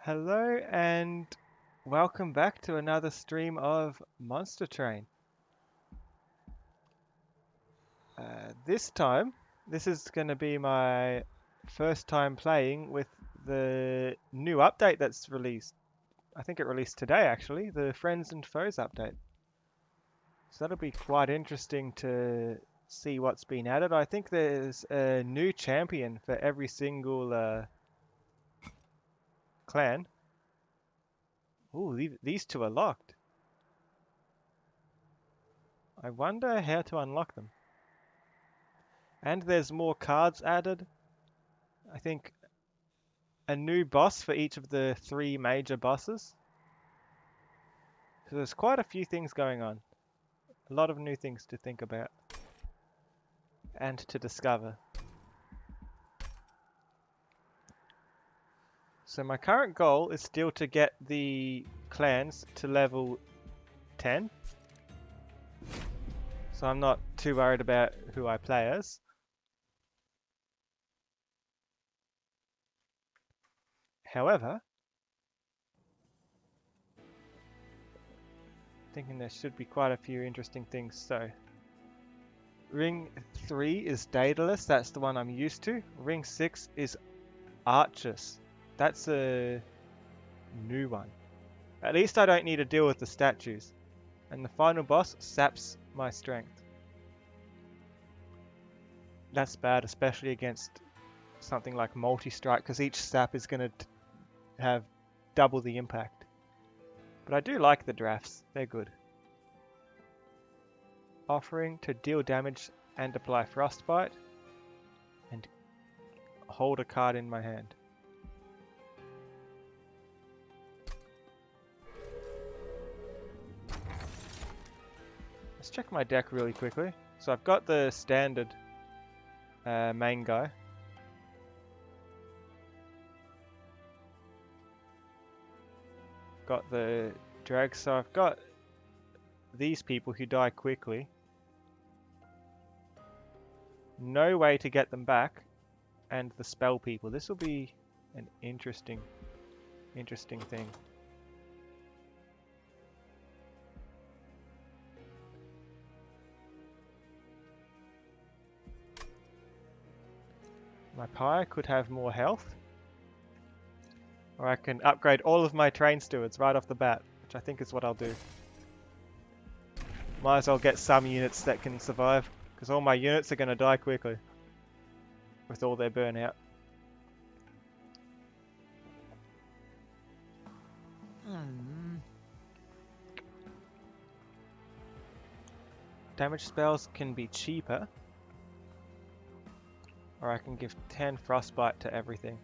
Hello and welcome back to another stream of Monster Train. This time, this is going to be my first time playing with the new update that's released. I think it released today actually, the Friends and Foes update. So that'll be quite interesting to see what's been added. I think there's a new champion for every single clan. Ooh, these two are locked. I wonder how to unlock them. And there's more cards added. I think a new boss for each of the three major bosses. So there's quite a few things going on. A lot of new things to think about and to discover. So my current goal is still to get the clans to level 10. So I'm not too worried about who I play as. However, thinking there should be quite a few interesting things. So Ring 3 is Daedalus, that's the one I'm used to. Ring 6 is Archers. That's a new one. At least I don't need to deal with the statues. And the final boss saps my strength. That's bad, especially against something like multi-strike, because each sap is going to have double the impact. But I do like the drafts, they're good. Offering to deal damage and apply frostbite, and hold a card in my hand. Let's check my deck really quickly. So I've got the standard main guy. Got the drag, so I've got these people who die quickly. No way to get them back, and the spell people. This will be an interesting thing. My pyre could have more health, or I can upgrade all of my train stewards right off the bat, which I think is what I'll do. Might as well get some units that can survive, because all my units are going to die quickly with all their burnout. Damage spells can be cheaper, or I can give 10 frostbite to everything.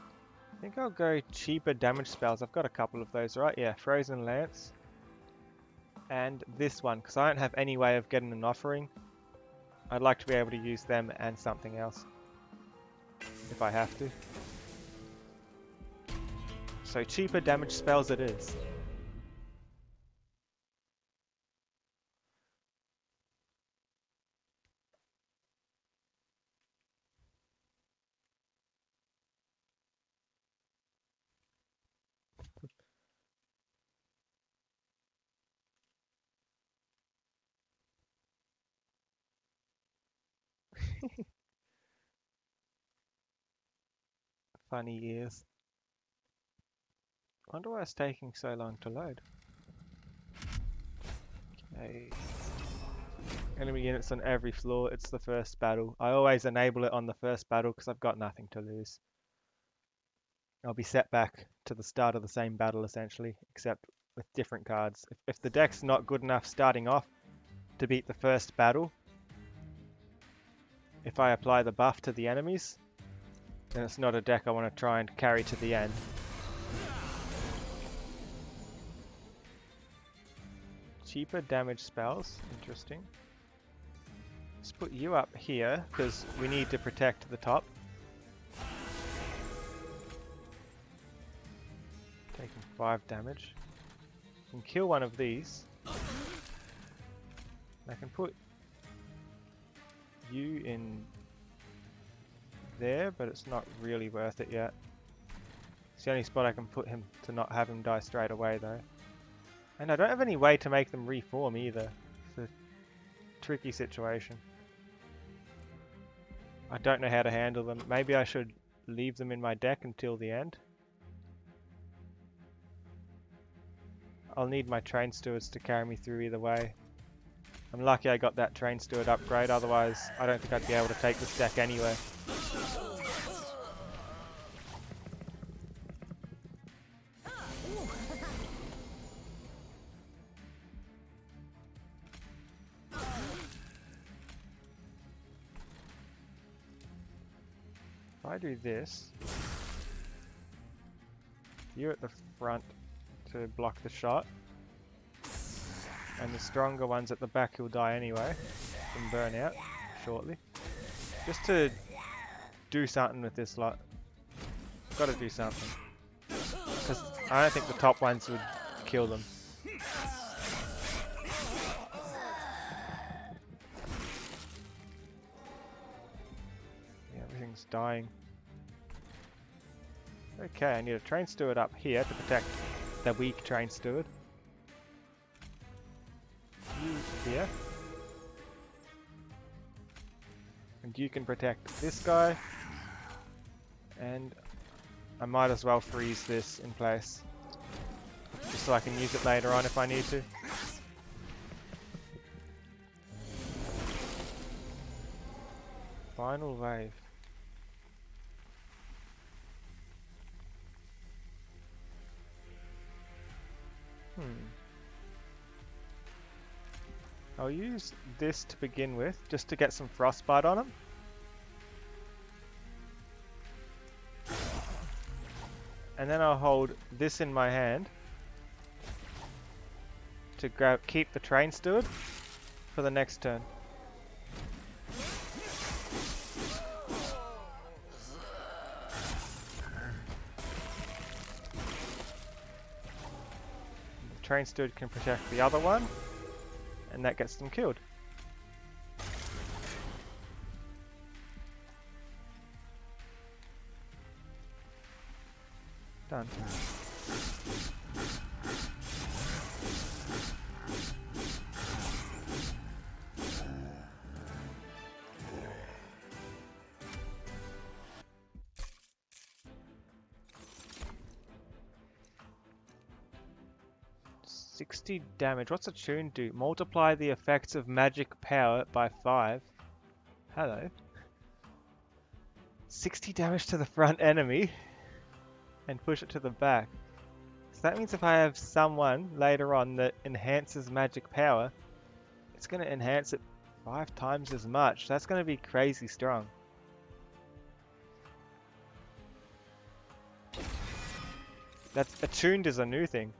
I think I'll go cheaper damage spells. I've got a couple of those, right? Yeah, Frozen Lance. And this one, because I don't have any way of getting an offering. I'd like to be able to use them and something else, if I have to. So cheaper damage spells it is. Funny ears. I wonder why it's taking so long to load. Okay. Enemy units on every floor. It's the first battle. I always enable it on the first battle because I've got nothing to lose. I'll be set back to the start of the same battle essentially, except with different cards. If the deck's not good enough starting off to beat the first battle, if I apply the buff to the enemies, then it's not a deck I want to try and carry to the end. Cheaper damage spells, interesting. Let's put you up here, because we need to protect the top. Taking 5 damage. I can kill one of these. I can put you in there, but it's not really worth it yet. It's the only spot I can put him to not have him die straight away though. And I don't have any way to make them reform either. It's a tricky situation. I don't know how to handle them. Maybe I should leave them in my deck until the end. I'll need my train stewards to carry me through either way. I'm lucky I got that train steward upgrade, otherwise I don't think I'd be able to take this deck anyway. If I do this, you're at the front to block the shot, and the stronger ones at the back will die anyway from burnout shortly. Just to do something with this lot. Got to do something, because I don't think the top ones would kill them. Yeah, everything's dying. Okay, I need a train steward up here to protect the weak train steward. You here. And you can protect this guy. And I might as well freeze this in place, just so I can use it later on if I need to. Final wave. I'll use this to begin with, just to get some frostbite on him. And then I'll hold this in my hand to keep the train steward for the next turn. The train steward can protect the other one, and that gets them killed. Done. $60 damage. What's a tune do? Multiply the effects of magic power by 5. Hello. 60 damage to the front enemy and push it to the back. So that means if I have someone later on that enhances magic power, it's going to enhance it 5 times as much. That's going to be crazy strong. That's attuned is a new thing.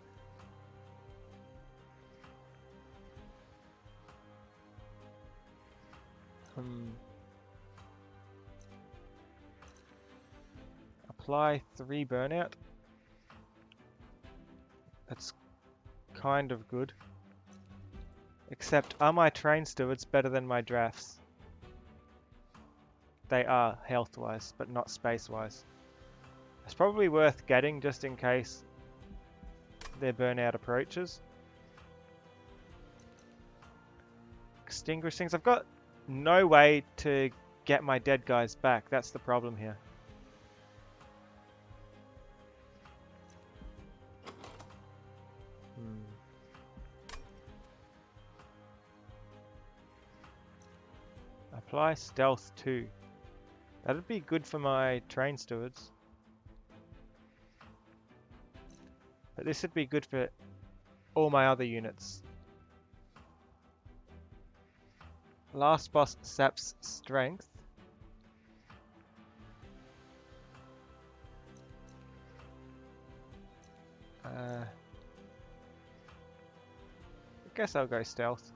Apply 3 burnout. That's kind of good. Except, are my train stewards better than my drafts? They are, health-wise, but not space-wise. It's probably worth getting just in case their burnout approaches. Extinguish things. I've got no way to get my dead guys back. That's the problem here. Apply stealth 2. That'd be good for my train stewards. But this would be good for all my other units. Last boss saps strength. I guess I'll go stealth.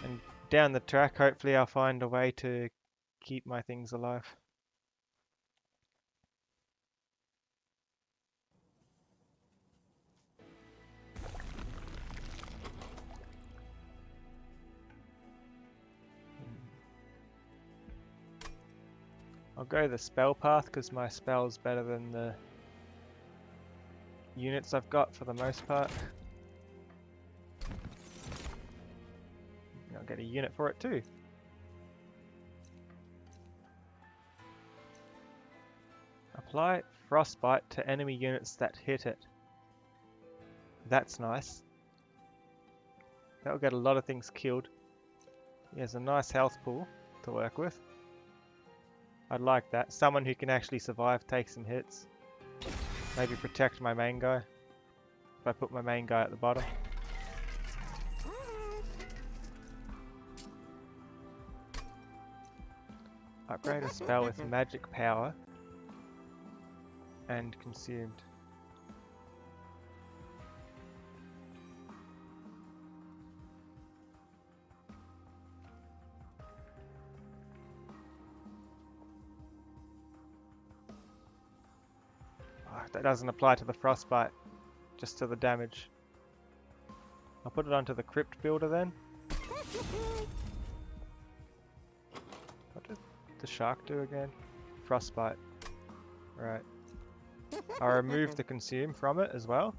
And down the track, hopefully I'll find a way to keep my things alive. I'll go the spell path because my spell's better than the units I've got for the most part. I'll get a unit for it too. Apply frostbite to enemy units that hit it. That's nice. That'll get a lot of things killed. He has a nice health pool to work with. I'd like that. Someone who can actually survive, take some hits. Maybe protect my main guy. If I put my main guy at the bottom. Upgrade a spell with magic power and consumed. Oh, that doesn't apply to the frostbite, just to the damage. I'll put it onto the crypt builder then. What did the shark do again? Frostbite. Right. I removed the consume from it as well.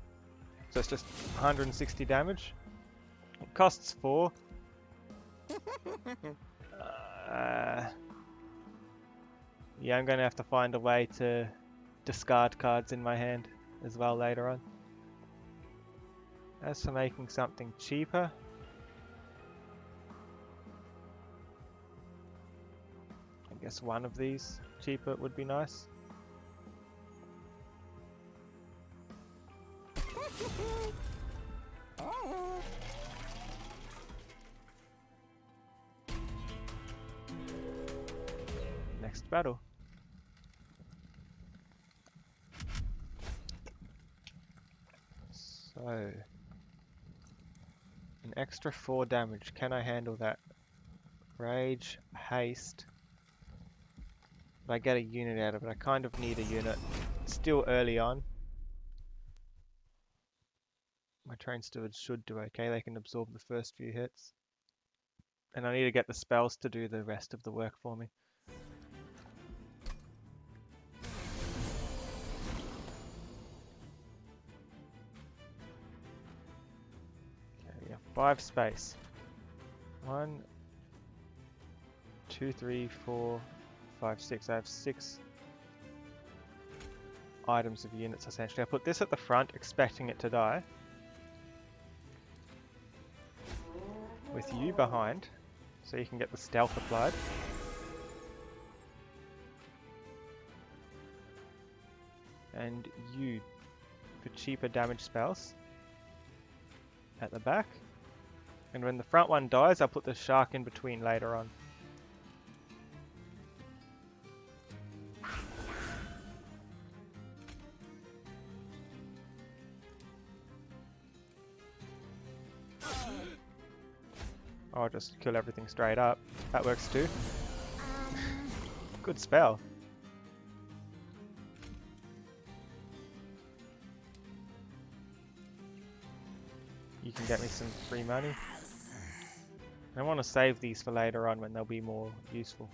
So it's just 160 damage. It costs 4. Yeah, I'm going to have to find a way to discard cards in my hand as well later on. As for making something cheaper, I guess one of these cheaper would be nice. Next battle. So, an extra 4 damage. Can I handle that? Rage, haste. If I get a unit out of it, I kind of need a unit. It's still early on. My train stewards should do okay. They can absorb the first few hits. And I need to get the spells to do the rest of the work for me. Okay, we have 5 space. 1, 2, 3, 4, 5, 6. I have 6 items of units essentially. I put this at the front, expecting it to die. With you behind, so you can get the stealth applied. And you for cheaper damage spells at the back. And when the front one dies, I'll put the shark in between later on. I'll just kill everything straight up. That works too. Good spell. You can get me some free money. I want to save these for later on when they'll be more useful.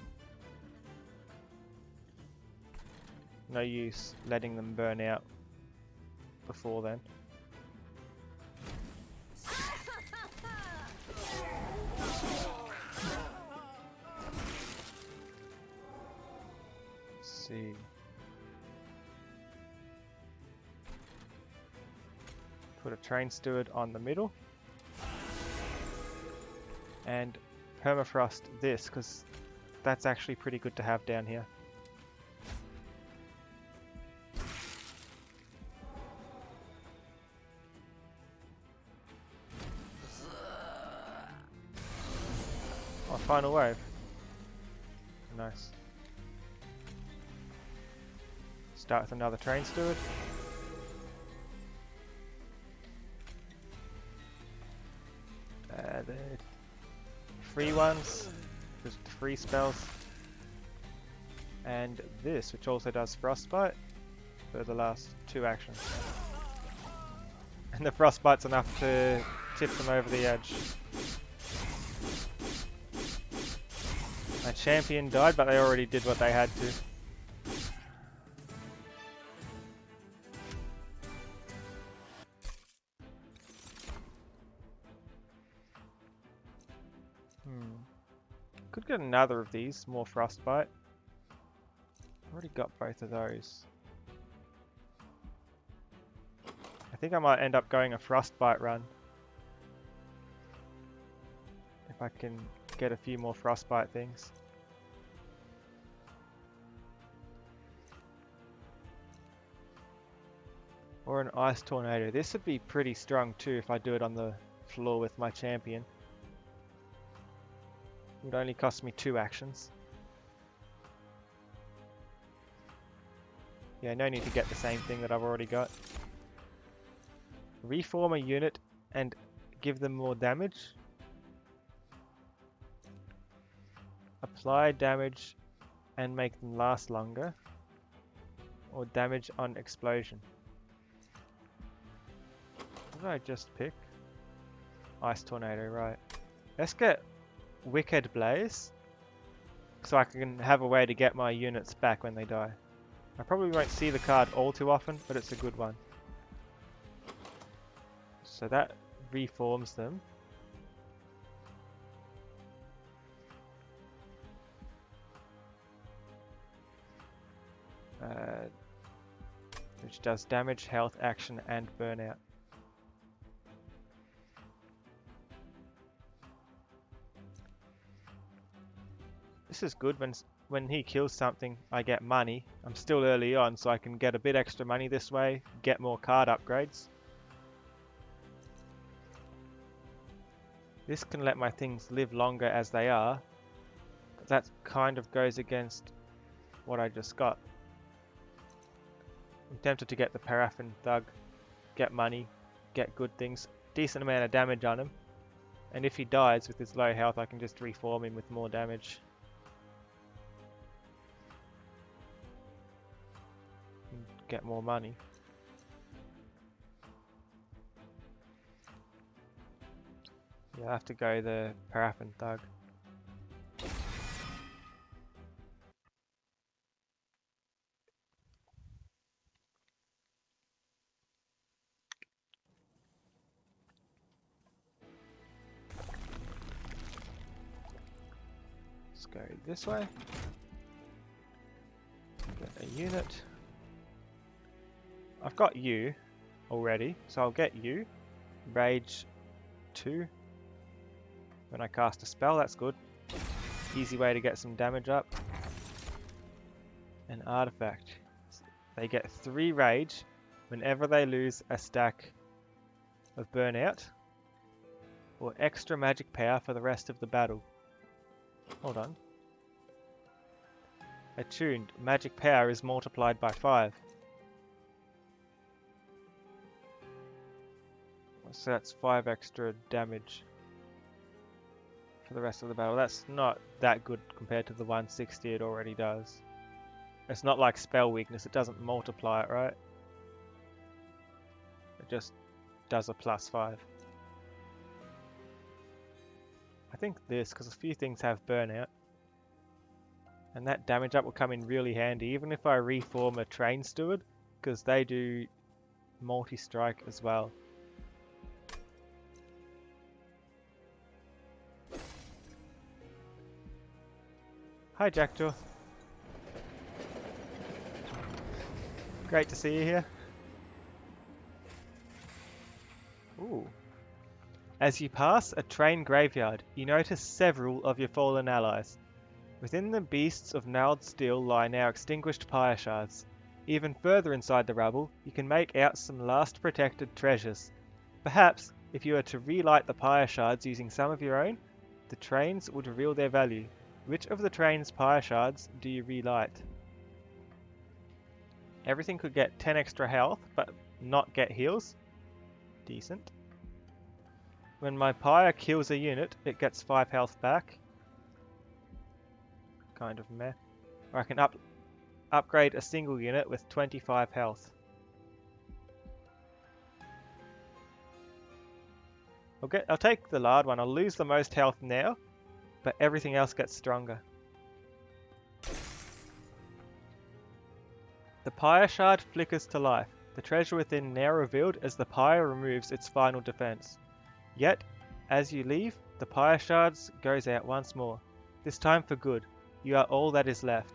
No use letting them burn out before then. See. Put a train steward on the middle. And permafrost this, because that's actually pretty good to have down here. Oh, final wave. Nice. Start with another train steward. The free ones, just free spells. And this, which also does frostbite for the last 2 actions. And the frostbite's enough to tip them over the edge. My champion died, but they already did what they had to. Could get another of these, more frostbite. Already got both of those. I think I might end up going a frostbite run. If I can get a few more frostbite things. Or an ice tornado. This would be pretty strong too if I do it on the floor with my champion. It would only cost me 2 actions. Yeah, no need to get the same thing that I've already got. Reform a unit and give them more damage. Apply damage and make them last longer. Or damage on explosion. What did I just pick? Ice tornado, right. Let's get Wicked Blaze. So I can have a way to get my units back when they die. I probably won't see the card all too often, but it's a good one. So that reforms them. Which does damage, health, action, and burnout. This is good. When he kills something, I get money. I'm still early on, so I can get a bit extra money this way, get more card upgrades. This can let my things live longer as they are. But that kind of goes against what I just got. I'm tempted to get the Paraffin Thug, get money, get good things, decent amount of damage on him. And if he dies with his low health, I can just reform him with more damage. Get more money. Yeah, I have to go the Paraffin Thug. Let's go this way. Get a unit. I've got you already, so I'll get you. Rage 2. When I cast a spell, that's good. Easy way to get some damage up. An artifact. They get 3 rage whenever they lose a stack of burnout. Or extra magic power for the rest of the battle. Hold on. Attuned. Magic power is multiplied by 5. So that's 5 extra damage for the rest of the battle. That's not that good compared to the 160 it already does. It's not like spell weakness, it doesn't multiply it, right? It just does a +5. I think this, because a few things have burnout. And that damage up will come in really handy, even if I reform a train steward, because they do multi-strike as well. Hi Jackdaw. Great to see you here. Ooh. As you pass a train graveyard, you notice several of your fallen allies. Within the beasts of gnarled steel lie now extinguished pyre shards. Even further inside the rubble, you can make out some last protected treasures. Perhaps, if you were to relight the pyre shards using some of your own, the trains would reveal their value. Which of the train's pyre shards do you relight? Everything could get 10 extra health, but not get heals. Decent. When my pyre kills a unit, it gets 5 health back. Kind of meh. Or I can upgrade a single unit with 25 health. I'll take the lard one. I'll lose the most health now, but everything else gets stronger. The pyre shard flickers to life. The treasure within now revealed as the pyre removes its final defense. Yet, as you leave, the pyre shards goes out once more. This time for good. You are all that is left.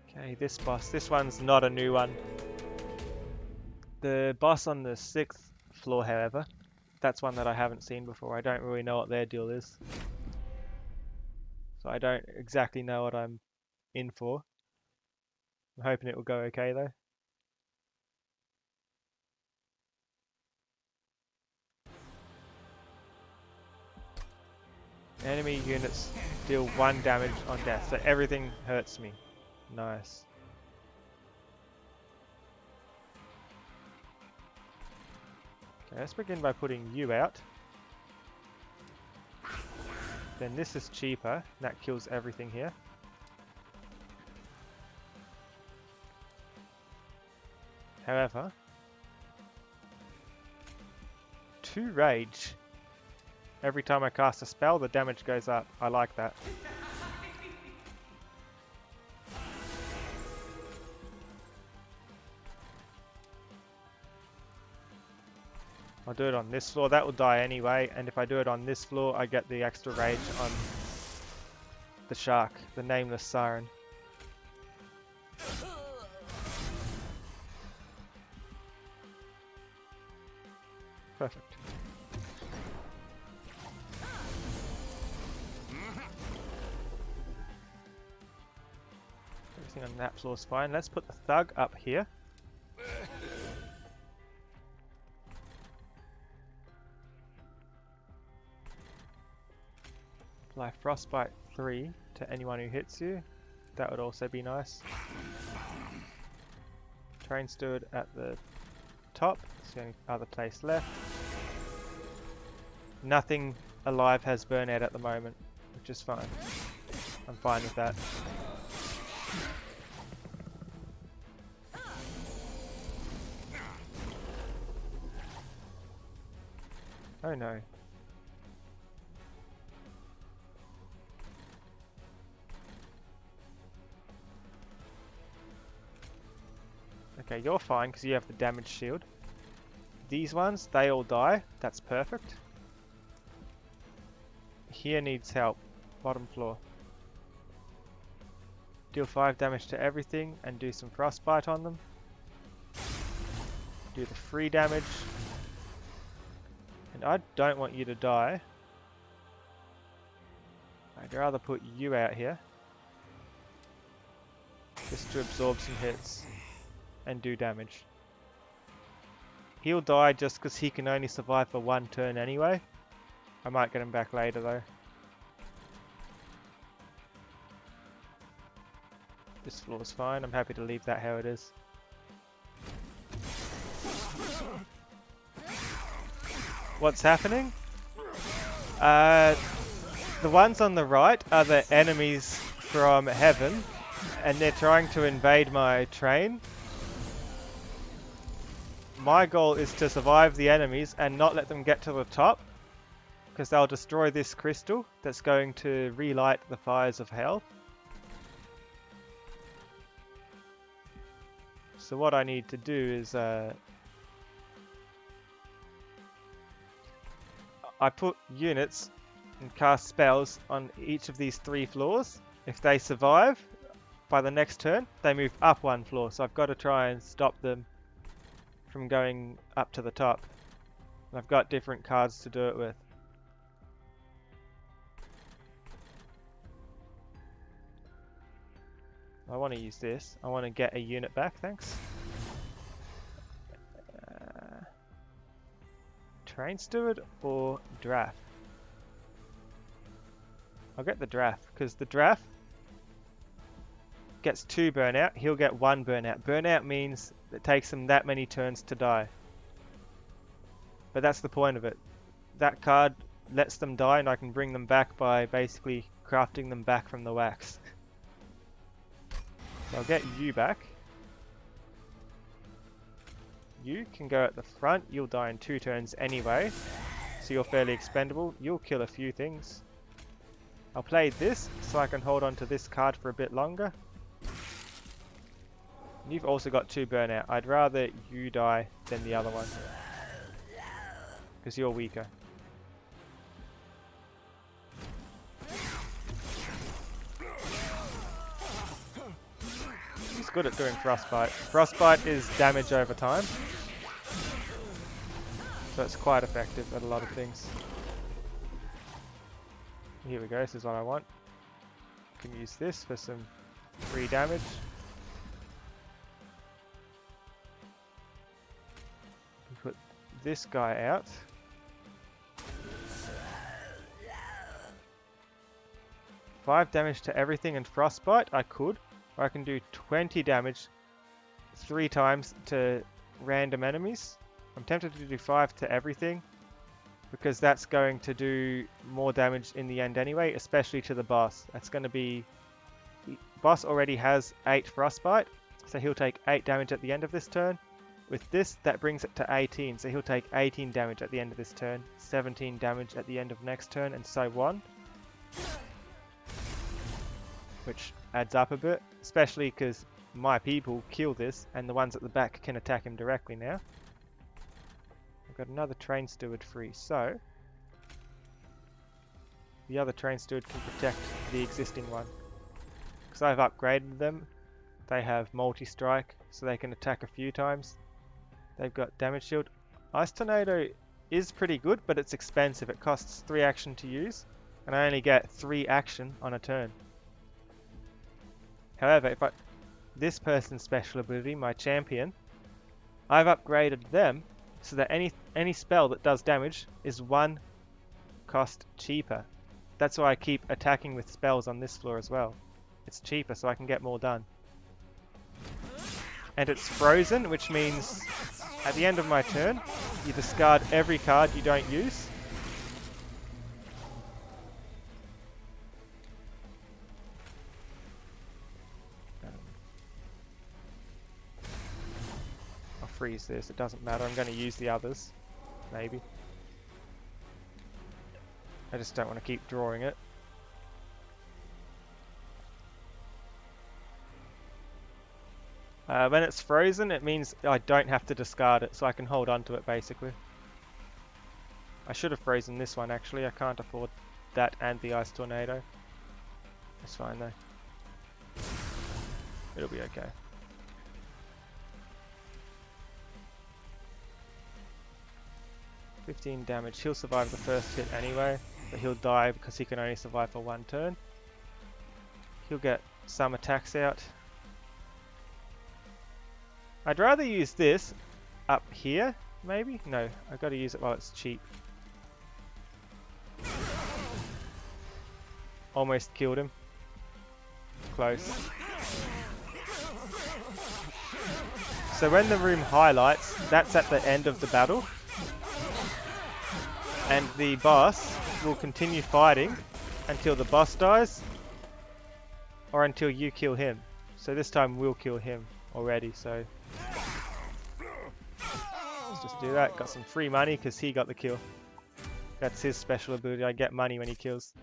Okay, this boss. This one's not a new one. The boss on the 6th floor, however, that's one that I haven't seen before. I don't really know what their deal is. So I don't exactly know what I'm in for. I'm hoping it will go okay though. Enemy units deal 1 damage on death, so everything hurts me. Nice. Okay, let's begin by putting you out. Then this is cheaper, and that kills everything here. However, 2 rage. Every time I cast a spell, the damage goes up. I like that. I'll do it on this floor. That will die anyway. And if I do it on this floor, I get the extra rage on the shark, the nameless siren. Perfect. Everything on that floor is fine. Let's put the thug up here. Apply Frostbite 3 to anyone who hits you. That would also be nice. Train steward at the top. It's the only other place left. Nothing alive has burnout at the moment, which is fine. I'm fine with that. Oh no. Okay, you're fine because you have the damage shield. These ones, they all die. That's perfect. Here needs help. Bottom floor. Deal 5 damage to everything and do some frostbite on them. Do the free damage. And I don't want you to die. I'd rather put you out here. Just to absorb some hits and do damage. He'll die just because he can only survive for 1 turn anyway. I might get him back later though. This floor is fine. I'm happy to leave that how it is. What's happening? The ones on the right are the enemies from heaven, and they're trying to invade my train. My goal is to survive the enemies and not let them get to the top, because they'll destroy this crystal that's going to relight the fires of hell. So what I need to do is I put units and cast spells on each of these 3 floors. If they survive, by the next turn, they move up 1 floor. So I've got to try and stop them from going up to the top. And I've got different cards to do it with. I want to use this. I want to get a unit back, thanks. Train steward or draft? I'll get the draft, because the draft gets 2 burnout, he'll get 1 burnout. Burnout means it takes him that many turns to die. But that's the point of it. That card lets them die and I can bring them back by basically crafting them back from the wax. So I'll get you back. You can go at the front, you'll die in 2 turns anyway, so you're fairly expendable. You'll kill a few things. I'll play this so I can hold on to this card for a bit longer. You've also got 2 burnout. I'd rather you die than the other one, because you're weaker. He's good at doing Frostbite. Frostbite is damage over time, so it's quite effective at a lot of things. Here we go, this is what I want. Can use this for some free damage. Put this guy out. Five damage to everything and Frostbite, I could. Or I can do 20 damage 3 times to random enemies. I'm tempted to do 5 to everything, because that's going to do more damage in the end anyway, especially to the boss. That's going to be... The boss already has 8 Frostbite, so he'll take 8 damage at the end of this turn. With this, that brings it to 18, so he'll take 18 damage at the end of this turn, 17 damage at the end of next turn, and so on. Which adds up a bit, especially because my people kill this, and the ones at the back can attack him directly now. I've got another train steward free, so the other train steward can protect the existing one. Because I've upgraded them, they have multi-strike, so they can attack a few times. They've got damage shield. Ice Tornado is pretty good, but it's expensive. It costs 3 action to use, and I only get 3 action on a turn. However, if this person's special ability, my champion, I've upgraded them so that any spell that does damage is 1 cost cheaper. That's why I keep attacking with spells on this floor as well. It's cheaper, so I can get more done. And it's frozen, which means at the end of my turn, you discard every card you don't use. I'll freeze this, it doesn't matter, I'm going to use the others, maybe. I just don't want to keep drawing it. When it's frozen, it means I don't have to discard it, so I can hold on to it basically. I should have frozen this one actually, I can't afford that and the Ice Tornado. That's fine though. It'll be okay. $15 damage. He'll survive the first hit anyway, but he'll die because he can only survive for 1 turn. He'll get some attacks out. I'd rather use this up here, maybe? No, I've got to use it while it's cheap. Almost killed him. Close. So when the room highlights, that's at the end of the battle. And the boss will continue fighting until the boss dies, or until you kill him. So this time we'll kill him already, so let's just do that. Got some free money because he got the kill. That's his special ability, I get money when he kills.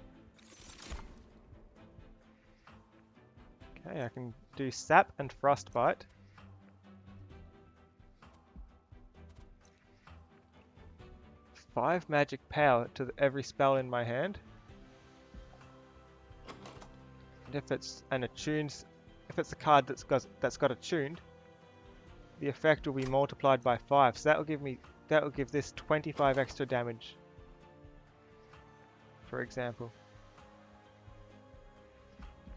Okay, I can do Sap and Frostbite. Five magic power to every spell in my hand. And if it's if it's a card that's got attuned, the effect will be multiplied by 5. So that will give this 25 extra damage. For example.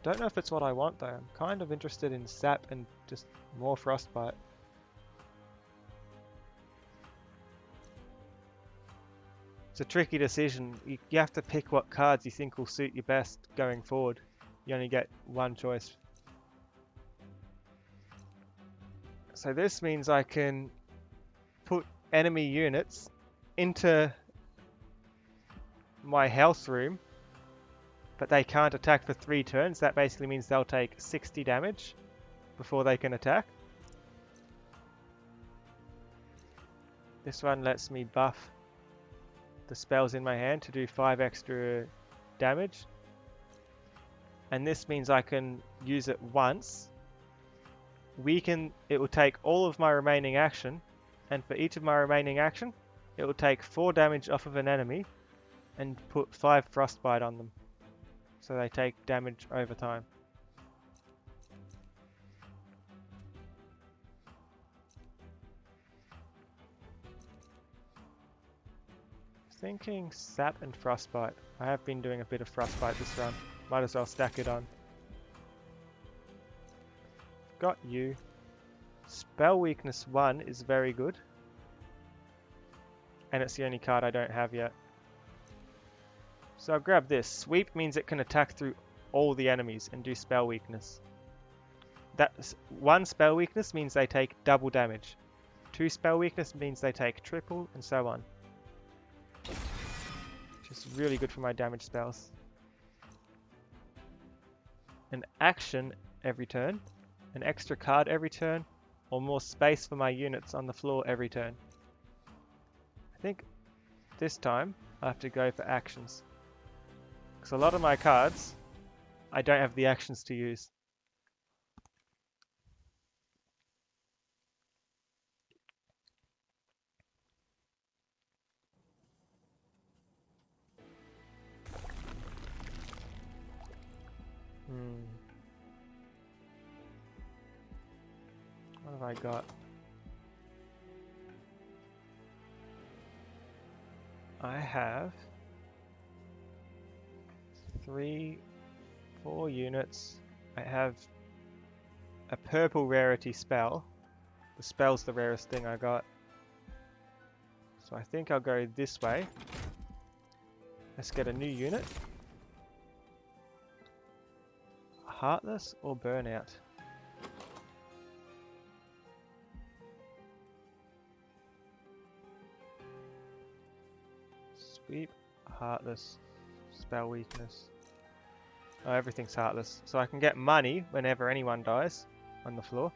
Don't know if it's what I want though. I'm kind of interested in Sap and just more Frostbite. It's a tricky decision. You have to pick what cards you think will suit you best going forward. You only get one choice. So this means I can put enemy units into my health room, but they can't attack for 3 turns. That basically means they'll take 60 damage before they can attack. This one lets me buff the spells in my hand to do 5 extra damage. and this means I can use it once. It will take all of my remaining action, and for each of my remaining action, it will take 4 damage off of an enemy and put 5 frostbite on them. So they take damage over time. Thinking sap and frostbite. I have been doing a bit of frostbite this run. Might as well stack it on. Got you. Spell weakness 1 is very good. And it's the only card I don't have yet. So I'll grab this. Sweep means it can attack through all the enemies and do spell weakness. That's 1 spell weakness means they take double damage. 2 spell weakness means they take triple, and so on. Which is really good for my damage spells. An action every turn, an extra card every turn, or more space for my units on the floor every turn. I think this time I have to go for actions. Because a lot of my cards, I don't have the actions to use. What have I got? I have 4 units. I have a purple rarity spell. The spell's the rarest thing I got. So I think I'll go this way. Let's get a new unit. Heartless or Burnout? Sweep, Heartless, spell weakness. Oh, everything's Heartless. So I can get money whenever anyone dies on the floor.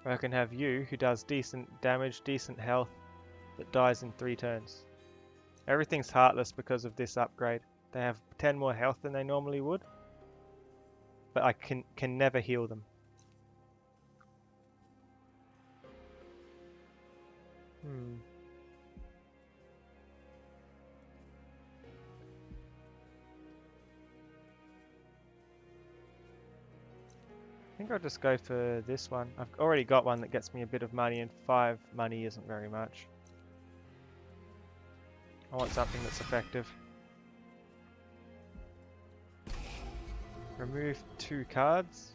Or I can have you, who does decent damage, decent health, that dies in 3 turns. Everything's Heartless because of this upgrade. They have 10 more health than they normally would, but I can never heal them. I think I'll just go for this one. I've already got one that gets me a bit of money, and 5 money isn't very much. I want something that's effective. Remove 2 cards.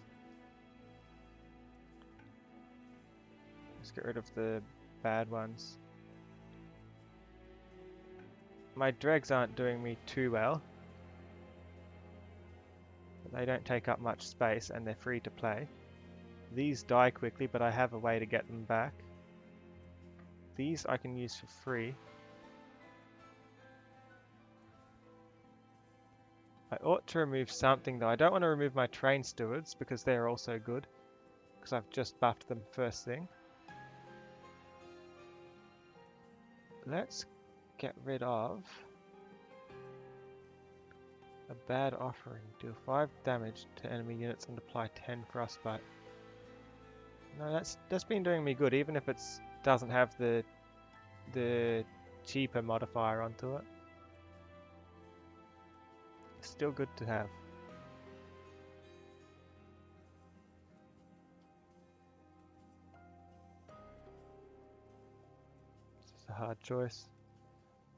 Let's get rid of the bad ones. My dregs aren't doing me too well. But they don't take up much space and they're free to play. These die quickly, but I have a way to get them back. These I can use for free. I ought to remove something though. I don't want to remove my train stewards because they're also good. Because I've just buffed them first thing. Let's get rid of a bad offering. Deal 5 damage to enemy units and apply 10 frostbite. No, that's been doing me good, even if it doesn't have the cheaper modifier onto it. Still good to have. This is a hard choice.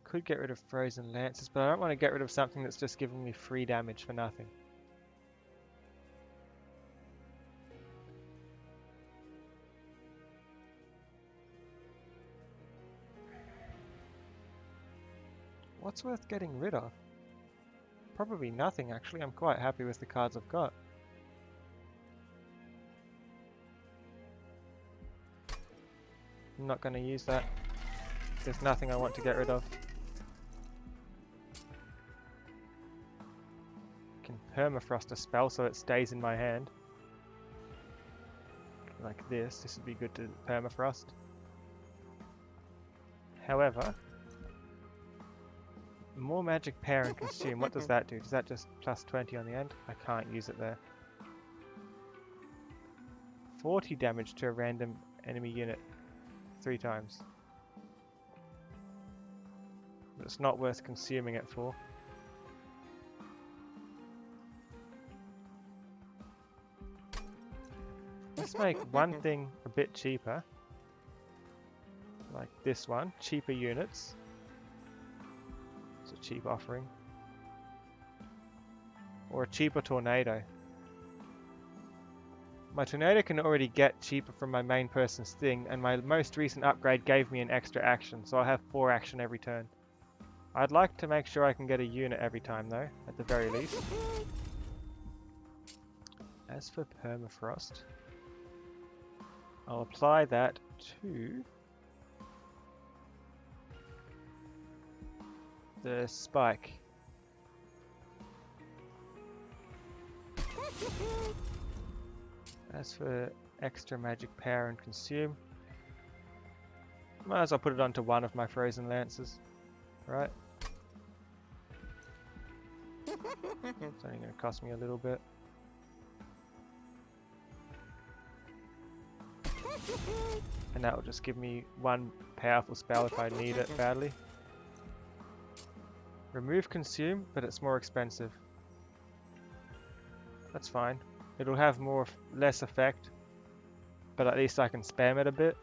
Could get rid of frozen lances, but I don't want to get rid of something that's just giving me free damage for nothing. What's worth getting rid of? Probably nothing actually. I'm quite happy with the cards I've got. I'm not going to use that. There's nothing I want to get rid of. I can permafrost a spell so it stays in my hand. Like this. This would be good to permafrost. However, More magic power and consume. What does that do? Does that just plus 20 on the end? I can't use it there. 40 damage to a random enemy unit 3 times. But it's not worth consuming it for. Let's make one thing a bit cheaper. Like this one. Cheaper units. It's a cheap offering. Or a cheaper tornado. My tornado can already get cheaper from my main person's thing, and my most recent upgrade gave me an extra action, so I'll have 4 action every turn. I'd like to make sure I can get a unit every time though, at the very least. As for permafrost, I'll apply that to the spike. As for extra magic power and consume, might as well put it onto one of my frozen lances, right? It's only going to cost me a little bit. And that will just give me one powerful spell if I need it badly. Remove consume, but it's more expensive. That's fine. It'll have less effect, but at least I can spam it a bit.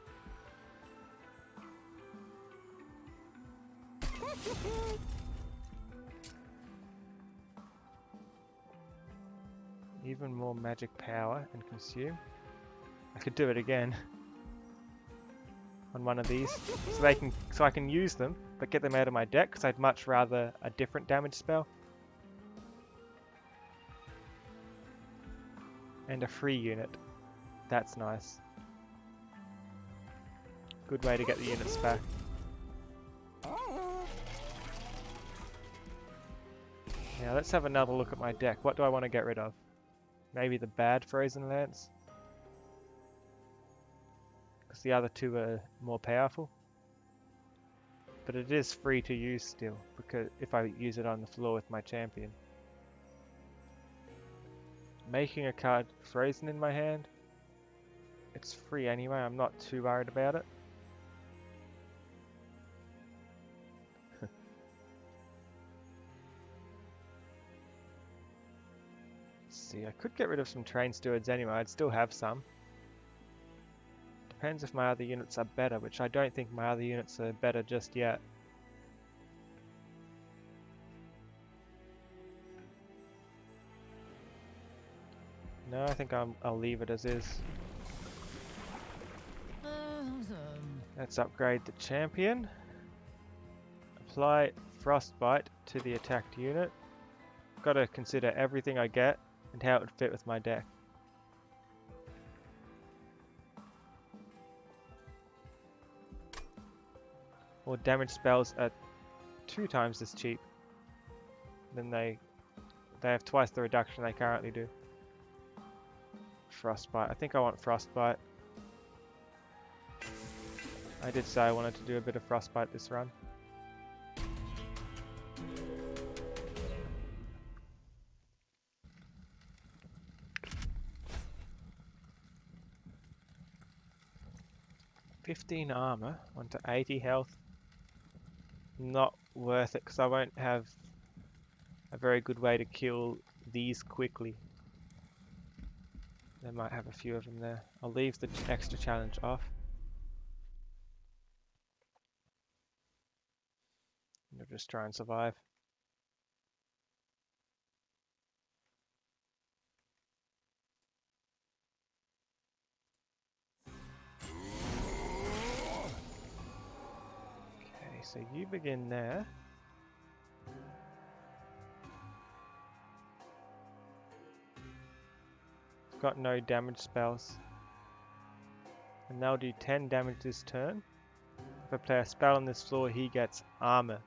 Even more magic power and consume. I could do it again on one of these, so I can use them, but get them out of my deck, because I'd much rather a different damage spell. And a free unit. That's nice. Good way to get the units back. Now let's have another look at my deck. What do I want to get rid of? Maybe the bad Frozen Lance? Because the other two are more powerful. But it is free to use still, because if I use it on the floor with my champion. Making a card frozen in my hand. It's free anyway, I'm not too worried about it. See, I could get rid of some train stewards anyway, I'd still have some. Depends if my other units are better, which I don't think my other units are better just yet. No, I think I'll leave it as is. Let's upgrade the champion. Apply Frostbite to the attacked unit. Got to consider everything I get and how it would fit with my deck. Or damage spells are 2 times as cheap. Then they have twice the reduction they currently do. Frostbite. I think I want Frostbite. I did say I wanted to do a bit of Frostbite this run. $15 armor onto 80 health. Not worth it because I won't have a very good way to kill these quickly. They might have a few of them there. I'll leave the extra challenge off. I'll just try and survive. Okay, so you begin there. Got no damage spells. And they'll do 10 damage this turn. If I play a spell on this floor, he gets armor.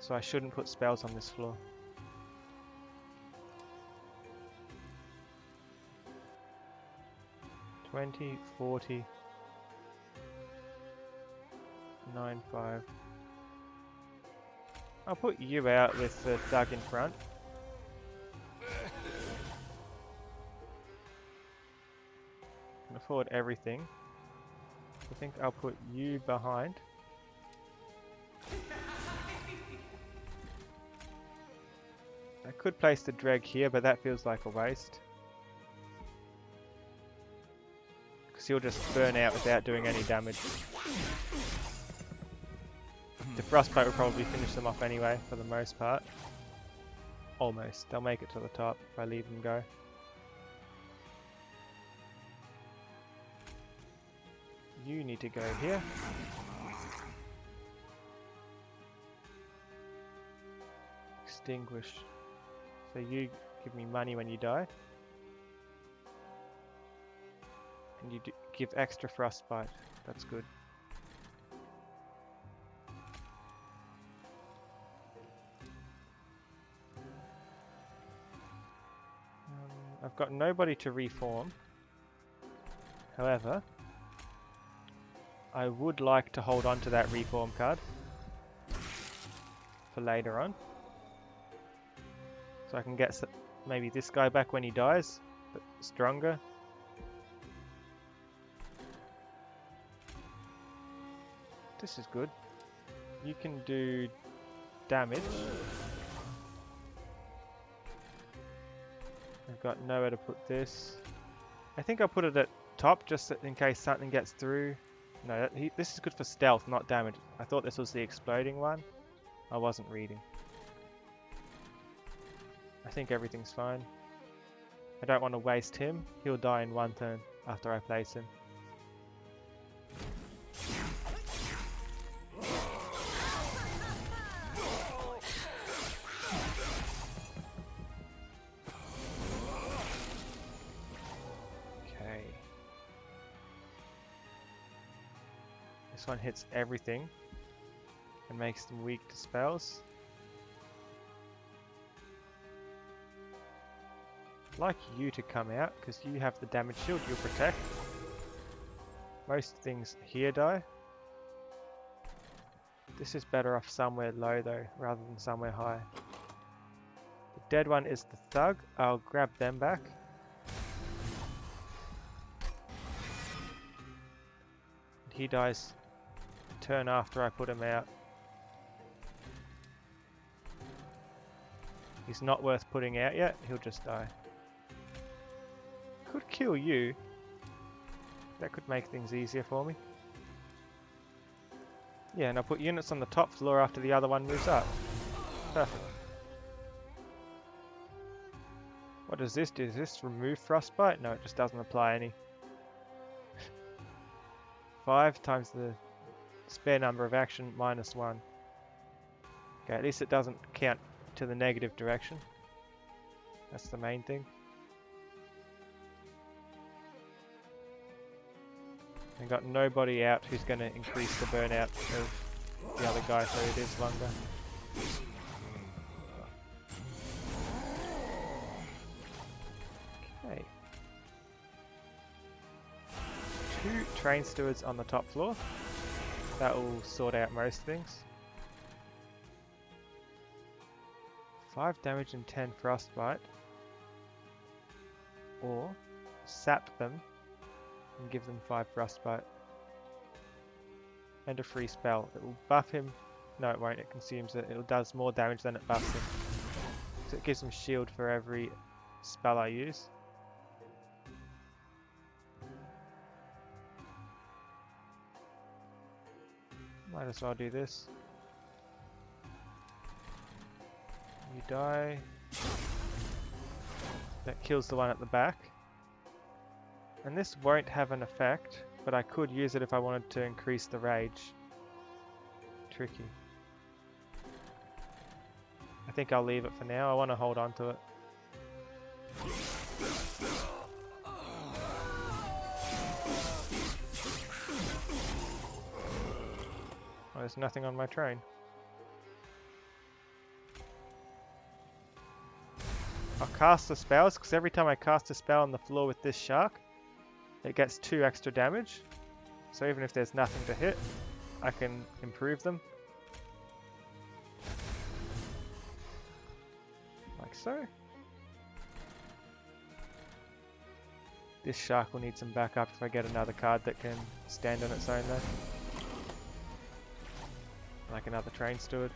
So I shouldn't put spells on this floor. $20, $40, $9, $5. I'll put you out with the thug in front. Can afford everything. I think I'll put you behind. I could place the dreg here, but that feels like a waste. Because he'll just burn out without doing any damage. The frostbite will probably finish them off anyway, for the most part. Almost. They'll make it to the top if I leave them go. You need to go here. Extinguish. So you give me money when you die. And you give extra frostbite. That's good. I've got nobody to reform. However, I would like to hold on to that reform card for later on. So I can get maybe this guy back when he dies, but stronger. This is good. You can do damage. I've got nowhere to put this. I think I'll put it at top just in case something gets through. No, this is good for stealth, not damage. I thought this was the exploding one. I wasn't reading. I think everything's fine. I don't want to waste him. He'll die in one turn after I place him. Okay. This one hits everything and makes them weak to spells. I'd like you to come out because you have the damage shield you'll protect. Most things here die. This is better off somewhere low though, rather than somewhere high. The dead one is the thug. I'll grab them back. He dies a turn after I put him out. He's not worth putting out yet, he'll just die. Could kill you. That could make things easier for me. Yeah, and I'll put units on the top floor after the other one moves up. Perfect. What does this do? Does this remove frostbite? No, it just doesn't apply any. 5 times the spare number of action minus 1. Okay, at least it doesn't count to the negative direction. That's the main thing. I've got nobody out who's going to increase the burnout of the other guy, so it is longer. Okay. 2 train stewards on the top floor. That will sort out most things. 5 damage and 10 frostbite. Or sap them and give them 5 frostbite. And a free spell. It will buff him. No, it won't. It consumes it. It does more damage than it buffs him. So it gives him shield for every spell I use. Might as well do this. You die. That kills the one at the back. And this won't have an effect, but I could use it if I wanted to increase the rage. Tricky. I think I'll leave it for now. I want to hold on to it. Oh, there's nothing on my train. I'll cast the spells, because every time I cast a spell on the floor with this shark, it gets 2 extra damage. So even if there's nothing to hit, I can improve them. so. This shark will need some backup if I get another card that can stand on its own though. Like another train steward.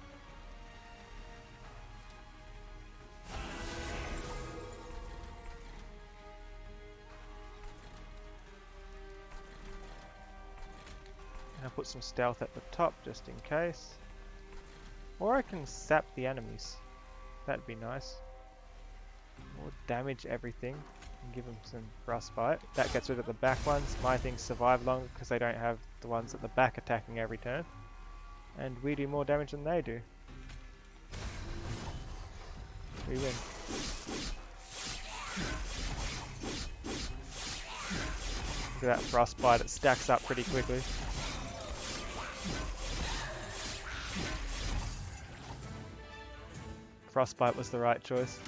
I'll put some stealth at the top just in case. Or I can sap the enemies. That'd be nice. Or damage everything and give them some frostbite. That gets rid of the back ones. My things survive longer because they don't have the ones at the back attacking every turn. And we do more damage than they do. We win. Look at that frostbite, it stacks up pretty quickly. Frostbite was the right choice.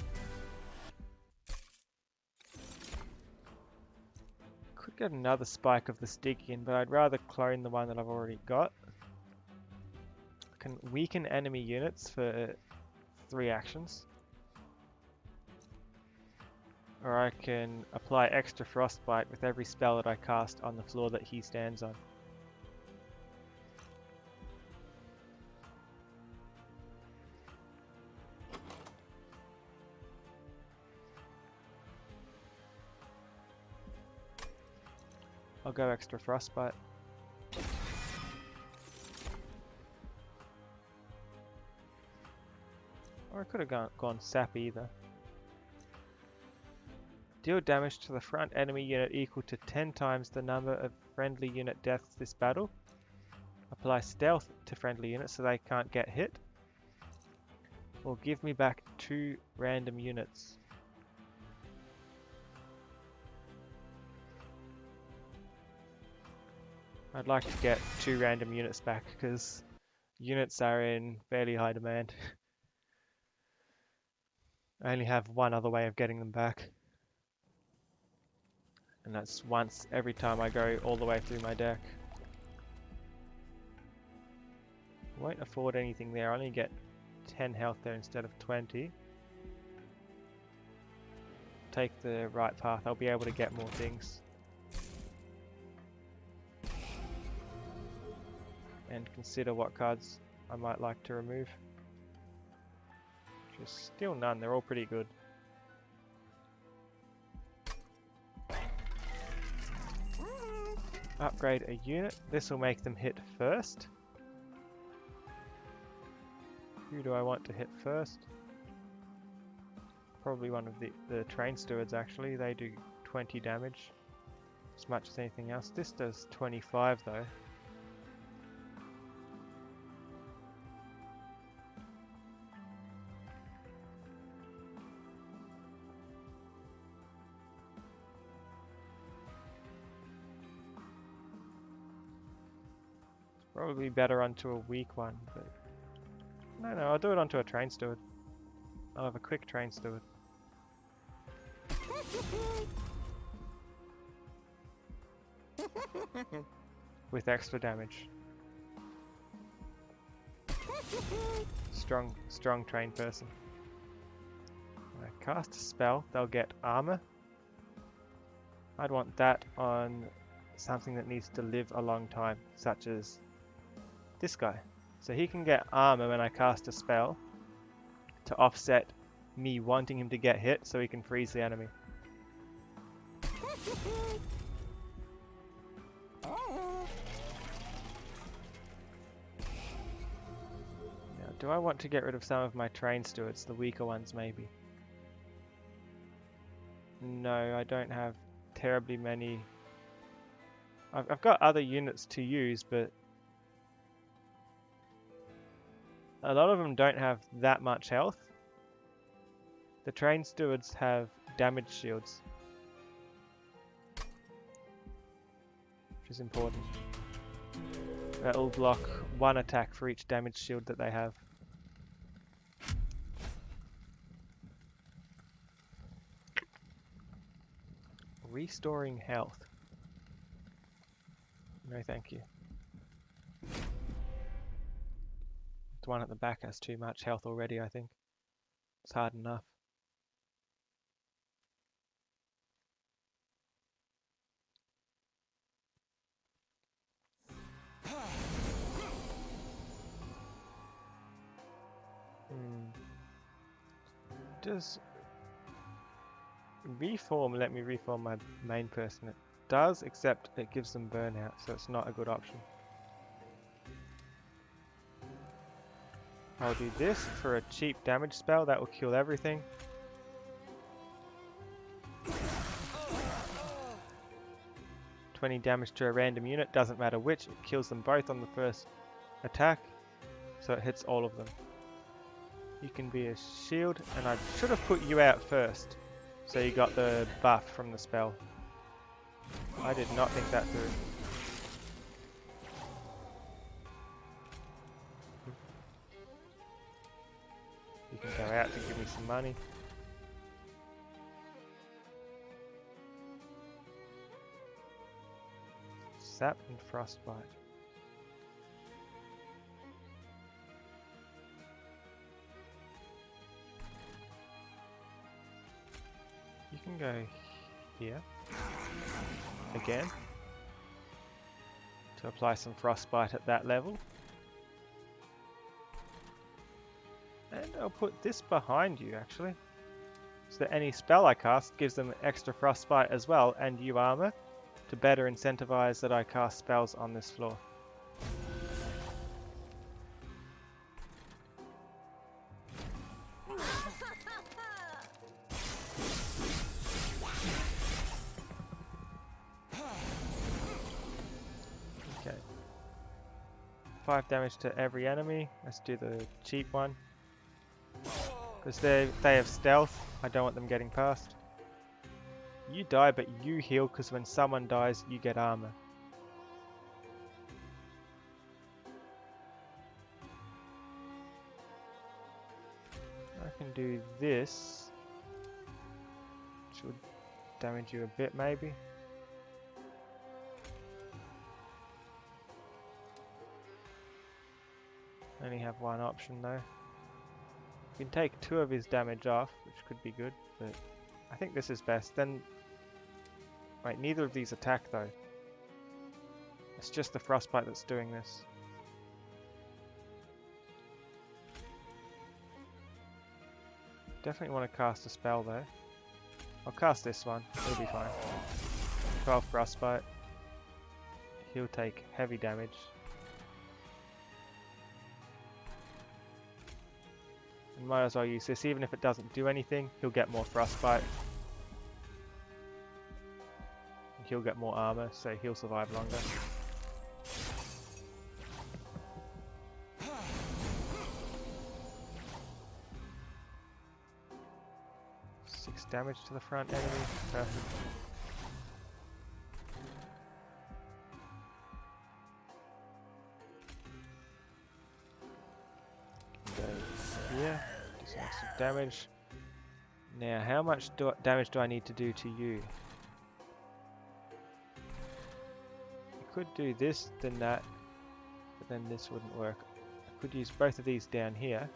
Could get another spike of the Stygian, but I'd rather clone the one that I've already got. I can weaken enemy units for 3 actions. Or I can apply extra frostbite with every spell that I cast on the floor that he stands on. I'll go extra frostbite. Or I could have gone sap either. Deal damage to the front enemy unit equal to 10 times the number of friendly unit deaths this battle. Apply stealth to friendly units so they can't get hit. Or give me back 2 random units. I'd like to get 2 random units back because units are in fairly high demand. I only have one other way of getting them back. And that's once every time I go all the way through my deck. Won't afford anything there, I only get 10 health there instead of 20. Take the right path, I'll be able to get more things. And consider what cards I might like to remove. Which is still none, they're all pretty good. Upgrade a unit, this will make them hit first. Who do I want to hit first? Probably one of the train stewards actually, they do 20 damage. As much as anything else. This does 25 though. Probably better onto a weak one, but no, I'll do it onto a train steward. I'll have a quick train steward. With extra damage. Strong train person. When I cast a spell, they'll get armor. I'd want that on something that needs to live a long time, such as this guy. So he can get armor when I cast a spell to offset me wanting him to get hit so he can freeze the enemy. Now, do I want to get rid of some of my train stewards, the weaker ones maybe? No, I don't have terribly many. I've got other units to use, but a lot of them don't have that much health. The train stewards have damage shields, which is important. That will block 1 attack for each damage shield that they have. Restoring health. No thank you. The one at the back has too much health already, I think. It's hard enough. Does reform let me reform my main person? It does, except it gives them burnout, so it's not a good option. I'll do this for a cheap damage spell that will kill everything. Damage to a random unit, doesn't matter which, it kills them both on the first attack, so it hits all of them. You can be a shield, and I should have put you out first, so you got the buff from the spell. I did not think that through. You can go out to give me some money. Sap and Frostbite. You can go here again to apply some Frostbite at that level. And I'll put this behind you actually, so that any spell I cast gives them extra Frostbite as well and you armor, to better incentivize that I cast spells on this floor. Okay. 5 damage to every enemy. Let's do the cheap one. Because they have stealth, I don't want them getting past. You die, but you heal, because when someone dies, you get armor. I can do this. Should damage you a bit, maybe. Only have one option, though. You can take 2 of his damage off, which could be good, but I think this is best. Then, wait, neither of these attack though. It's just the Frostbite that's doing this. Definitely want to cast a spell though. I'll cast this one, it'll be fine. 12 Frostbite. He'll take heavy damage. And might as well use this, even if it doesn't do anything, he'll get more Frostbite. He'll get more armor, so he'll survive longer. Damage to the front enemy. Perfect. Go here. Do some extra damage. Now, how much damage do I need to do to you? I could do this, then that, but then this wouldn't work. I could use both of these down here.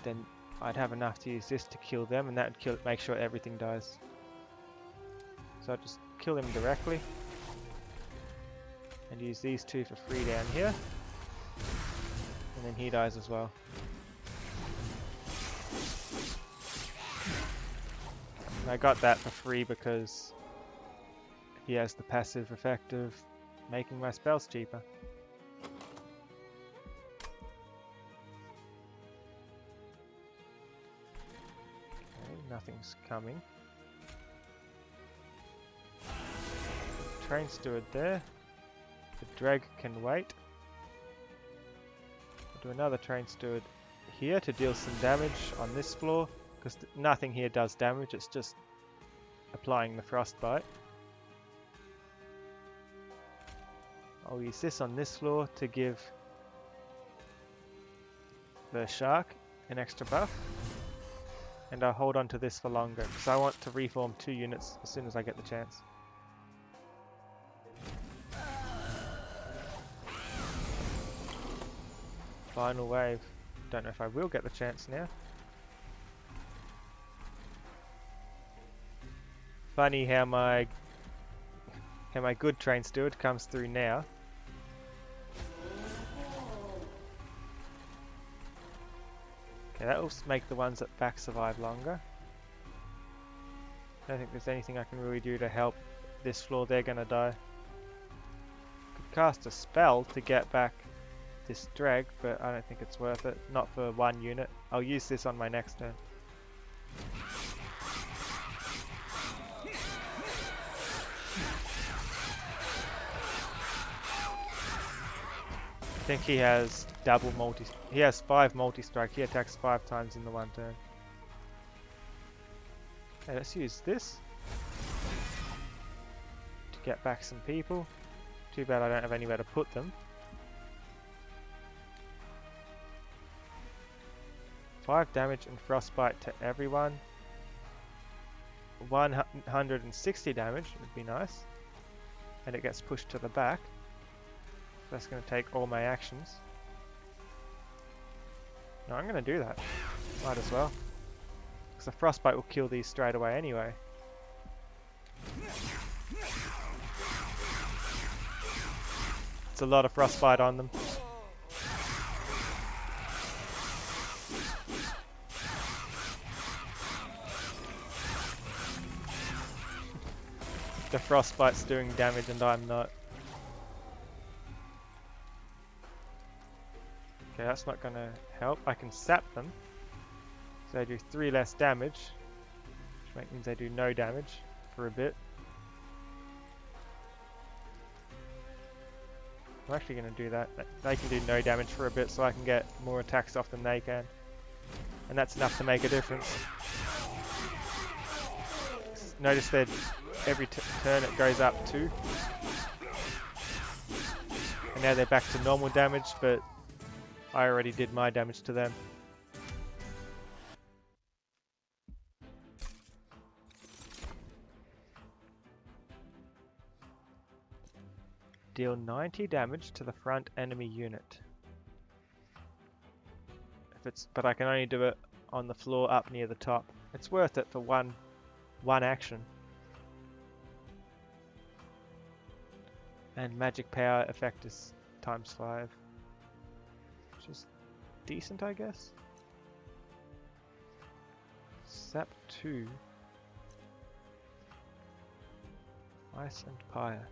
Then I'd have enough to use this to kill them, and that would make sure everything dies. So I'll just kill him directly. And use these 2 for free down here. And then he dies as well. And I got that for free because he has the passive effect of making my spells cheaper. Nothing's coming. Train steward there. The drag can wait. I'll do another train steward here to deal some damage on this floor, because nothing here does damage, it's just applying the frostbite. I'll use this on this floor to give the shark an extra buff. And I'll hold on to this for longer, because I want to reform 2 units as soon as I get the chance. Final wave. Don't know if I will get the chance now. Funny how my good train steward comes through now. Yeah, that'll make the ones at back survive longer. I don't think there's anything I can really do to help this floor. They're gonna die. Could cast a spell to get back this drag, but I don't think it's worth it. Not for one unit. I'll use this on my next turn. I think he has double multi. He has 5 multi-strike. He attacks 5 times in the one turn. Okay, let's use this to get back some people. Too bad I don't have anywhere to put them. 5 damage and frostbite to everyone. 160 damage would be nice. And it gets pushed to the back. That's going to take all my actions. No, I'm going to do that. Might as well. Because the frostbite will kill these straight away anyway. It's a lot of frostbite on them. The frostbite's doing damage and I'm not. Okay, that's not going to help. I can sap them. So they do 3 less damage. Which means they do no damage for a bit. I'm actually going to do that. They can do no damage for a bit so I can get more attacks off than they can. And that's enough to make a difference. Notice that every turn it goes up 2. And now they're back to normal damage, but I already did my damage to them. Deal 90 damage to the front enemy unit. But I can only do it on the floor up near the top. It's worth it for one action. And magic power effect is ×5. Which is decent, I guess. Sap 2. Ice and Pyre.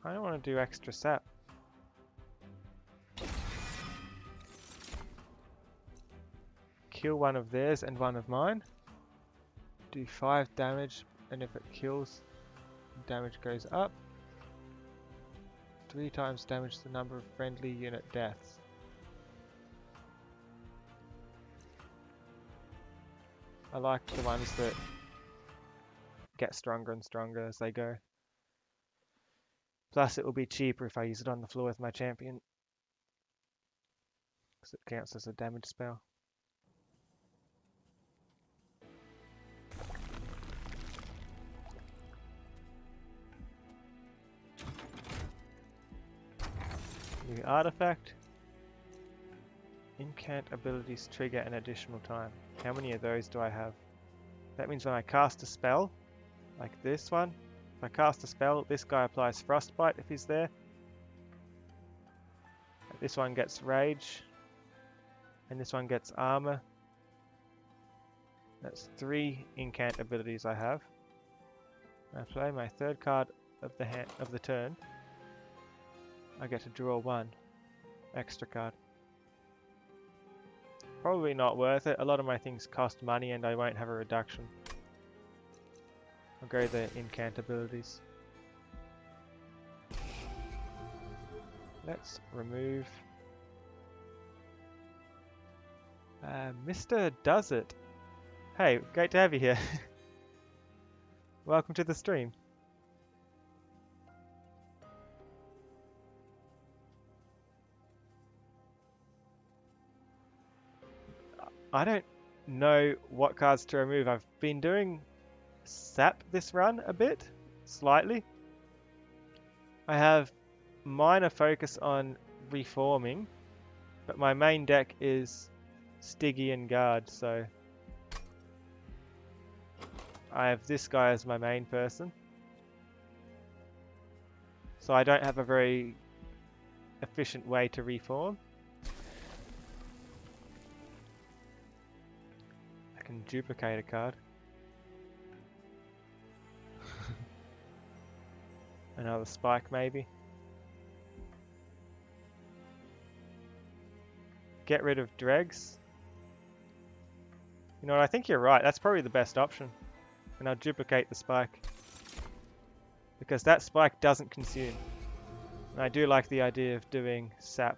I don't want to do extra sap. Kill one of theirs and one of mine. Do 5 damage, and if it kills, damage goes up. 3 times damage the number of friendly unit deaths. I like the ones that get stronger and stronger as they go. Plus it will be cheaper if I use it on the floor with my champion, because it counts as a damage spell. New artifact. Incant abilities trigger an additional time. How many of those do I have? That means when I cast a spell, like this one, if I cast a spell, this guy applies frostbite if he's there. This one gets rage. And this one gets armor. That's 3 incant abilities I have. I play my 3rd card of the turn. I get to draw 1 extra card. Probably not worth it. A lot of my things cost money and I won't have a reduction. I'll go the incant abilities. Let's remove Mr. Does It. Hey, great to have you here. Welcome to the stream. I don't know what cards to remove. I've been doing sap this run a bit, slightly. I have minor focus on reforming, but my main deck is Stygian Guard, so I have this guy as my main person. So I don't have a very efficient way to reform. I can duplicate a card. Another spike maybe. Get rid of dregs. You know what, I think you're right. That's probably the best option. And I'll duplicate the spike. Because that spike doesn't consume. And I do like the idea of doing sap.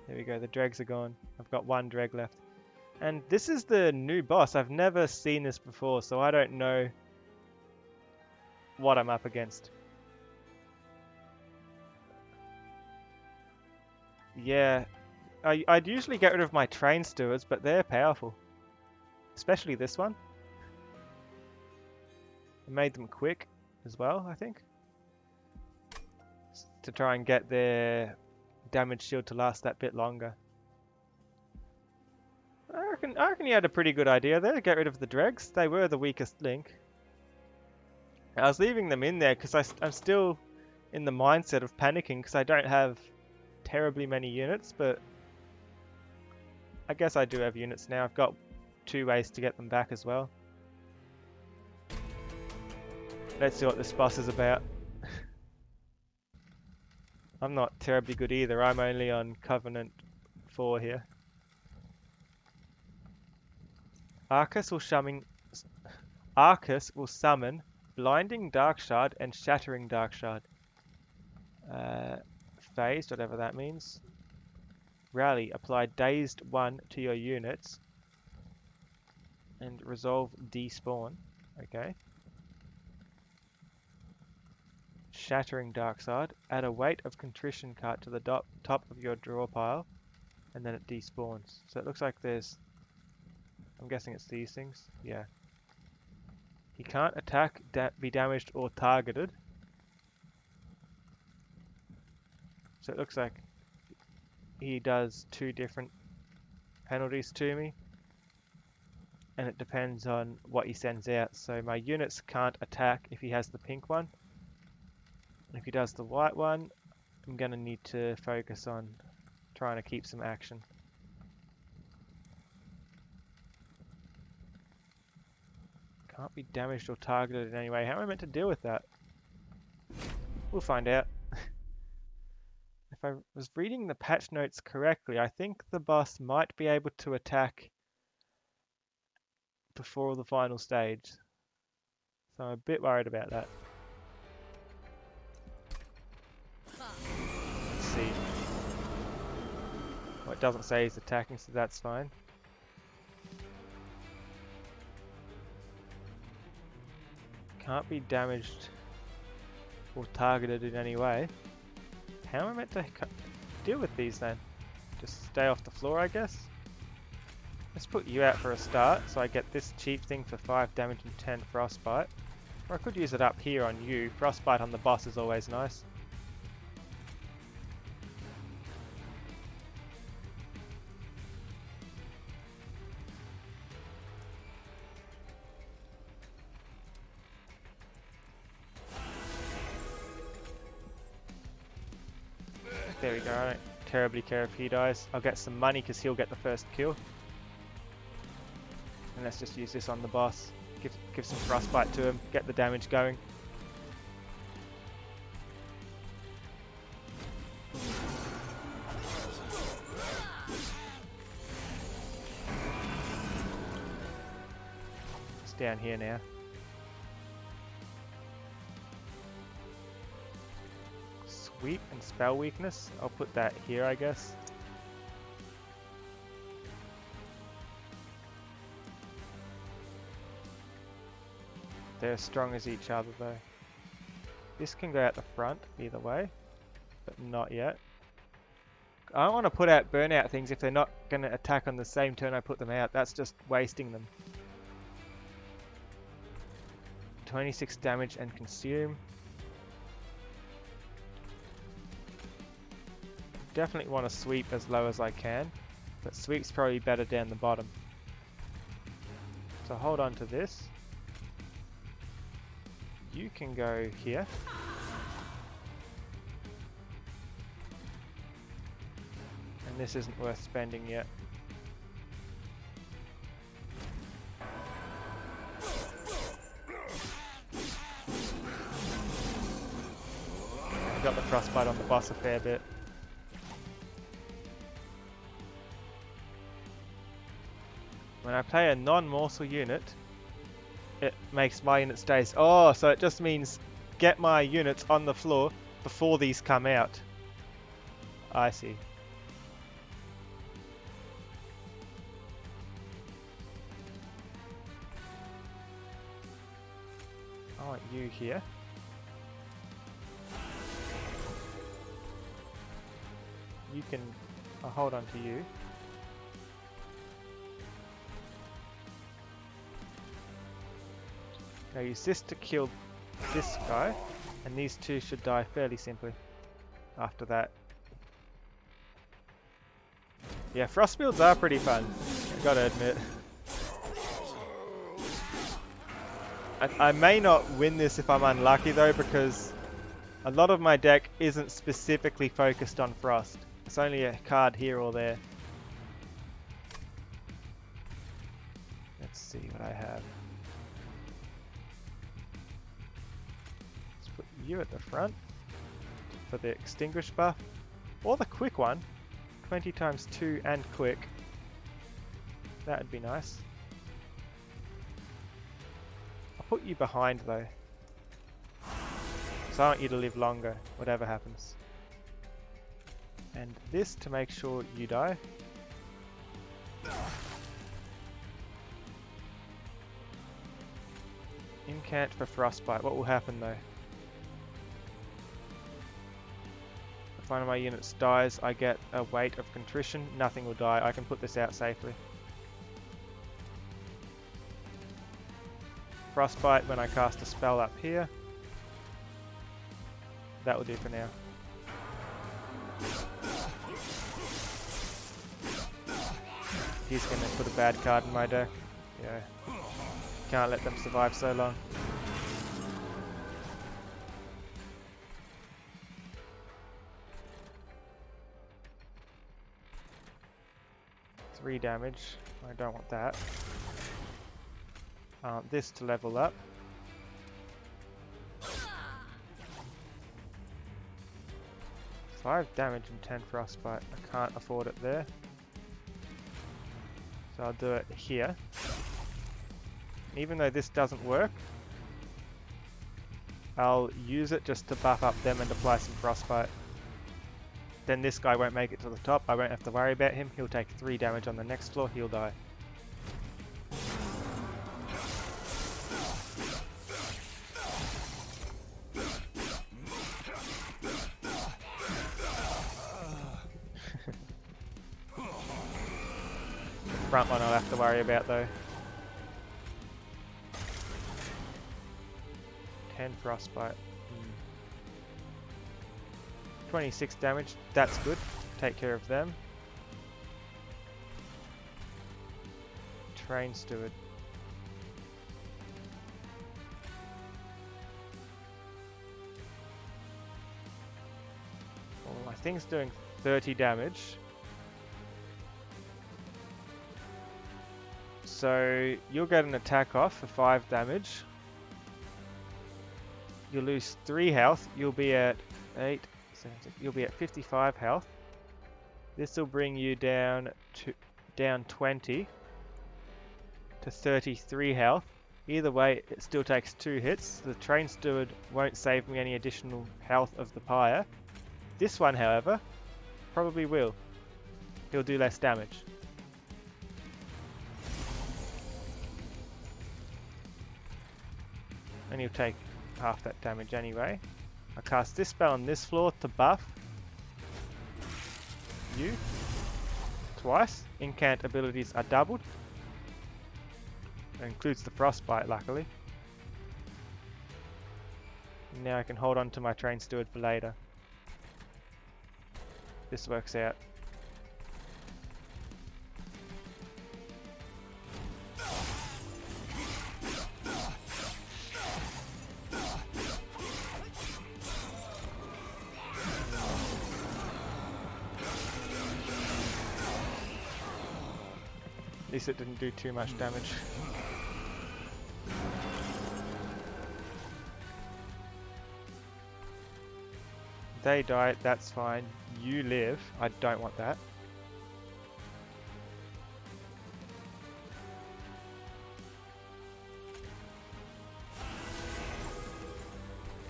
There we go, the dregs are gone. I've got one dreg left. And this is the new boss. I've never seen this before, so I don't know what I'm up against. Yeah, I'd usually get rid of my train stewards, but they're powerful. Especially this one. I made them quick as well, I think. To try and get their damage shield to last that bit longer. I reckon you had a pretty good idea there. Get rid of the dregs. They were the weakest link. I was leaving them in there because I'm still in the mindset of panicking because I don't have terribly many units, but I guess I do have units now. I've got 2 ways to get them back as well. Let's see what this boss is about. I'm not terribly good either. I'm only on Covenant 4 here. Arcus will summon Blinding Dark Shard and Shattering Dark Shard. Phased, whatever that means. Rally, apply Dazed 1 to your units. And resolve despawn. Okay. Shattering Dark Shard. Add a Weight of Contrition card to the top of your draw pile. And then it despawns. So it looks like there's... I'm guessing it's these things. Yeah. He can't attack, be damaged, or targeted. So it looks like he does 2 different penalties to me. And it depends on what he sends out. So my units can't attack if he has the pink one. And if he does the white one, I'm going to need to focus on trying to keep some action. Can't be damaged or targeted in any way. How am I meant to deal with that? We'll find out. If I was reading the patch notes correctly, I think the boss might be able to attack before the final stage. So I'm a bit worried about that. Let's see. Well, it doesn't say he's attacking, so that's fine. Can't be damaged or targeted in any way. How am I meant to deal with these then? Just stay off the floor, I guess? Let's put you out for a start, so I get this cheap thing for 5 damage and 10 frostbite. Or I could use it up here on you. Frostbite on the boss is always nice. There we go, I don't terribly care if he dies. I'll get some money because he'll get the first kill. And let's just use this on the boss. Give some frostbite to him, get the damage going. It's down here now. Sweep and spell weakness. I'll put that here, I guess. They're as strong as each other though. This can go out the front either way, but not yet. I don't want to put out burnout things if they're not going to attack on the same turn I put them out. That's just wasting them. 26 damage and consume. Definitely want to sweep as low as I can. But sweep's probably better down the bottom. So hold on to this. You can go here. And this isn't worth spending yet. Got the frostbite on the boss a fair bit. When I play a non-morsel unit, it makes my unit stays. Oh, so it just means get my units on the floor before these come out. I see. I want you here. You can... I'll hold on to you. Now use this to kill this guy, and these two should die fairly simply after that. Yeah, frost builds are pretty fun, I gotta admit. I may not win this if I'm unlucky though, because a lot of my deck isn't specifically focused on frost. It's only a card here or there. Let's see what I have. Let's put you at the front for the extinguish buff. Or the quick one. 20 times 2 and quick. That would be nice. I'll put you behind though. So I want you to live longer, whatever happens. And this to make sure you die. Incant for frostbite. What will happen though? If one of my units dies, I get a weight of contrition. Nothing will die. I can put this out safely. Frostbite when I cast a spell up here. That will do for now. He's going to put a bad card in my deck. Yeah. Can't let them survive so long. Three damage. I don't want that. This to level up. Five damage and 10 frostbite. I can't afford it there. So I'll do it here. Even though this doesn't work, I'll use it just to buff up them and apply some frostbite. Then this guy won't make it to the top. I won't have to worry about him. He'll take 3 damage on the next floor. He'll die. Front one I'll have to worry about though. 10 frostbite. 26 damage, that's good. Take care of them. Train steward. Well, my thing's doing 30 damage. So you'll get an attack off for 5 damage. You'll lose 3 health. You'll be at 8. You'll be at 55 health. This will bring you down 20 to 33 health. Either way, it still takes 2 hits. The train steward won't save me any additional health of the pyre. This one, however, probably will. He'll do less damage. And he'll take half that damage anyway. I cast this spell on this floor to buff you twice. Incant abilities are doubled. That includes the frostbite, luckily. Now I can hold on to my train steward for later. This works out. At least it didn't do too much damage. They die, that's fine. You live. I don't want that.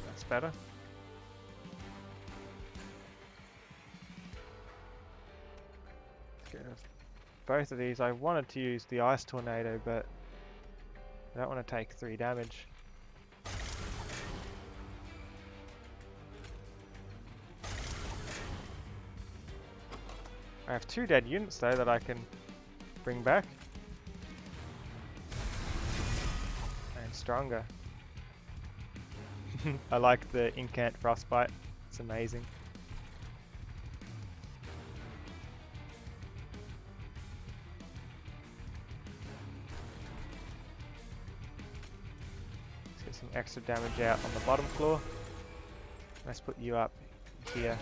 That's better. Let's get both of these. I wanted to use the Ice Tornado, but I don't want to take 3 damage. I have 2 dead units though that I can bring back. And stronger. I like the Incant Frostbite. It's amazing. Let's get some extra damage out on the bottom floor. Let's put you up here.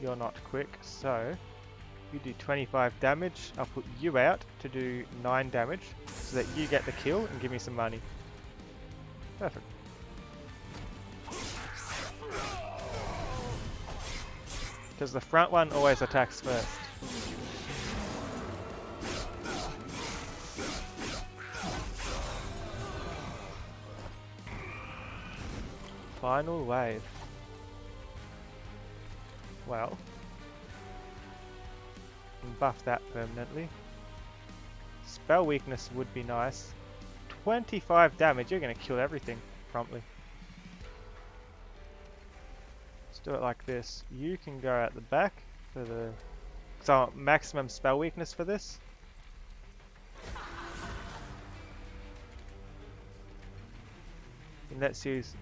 You're not quick, so you do 25 damage. I'll put you out to do 9 damage so that you get the kill and give me some money. Perfect. Because the front one always attacks first. Final wave. Well, and buff that permanently. Spell weakness would be nice. 25 damage, you're going to kill everything promptly. Let's do it like this. You can go at the back for the... So maximum spell weakness for this. And let's use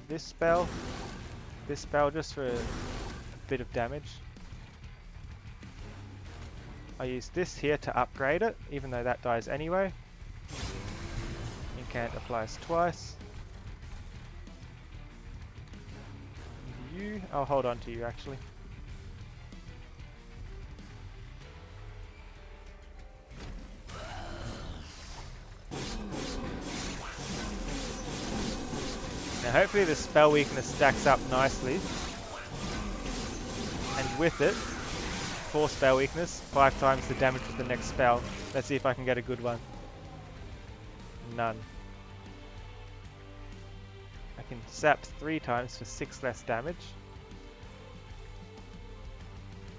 this spell just for a bit of damage. I use this here to upgrade it, even though that dies anyway. Incant applies twice. I'll hold on to you actually. Now hopefully the spell weakness stacks up nicely. And with it, 4 spell weakness, 5 times the damage with the next spell. Let's see if I can get a good one. None. I can sap 3 times for 6 less damage.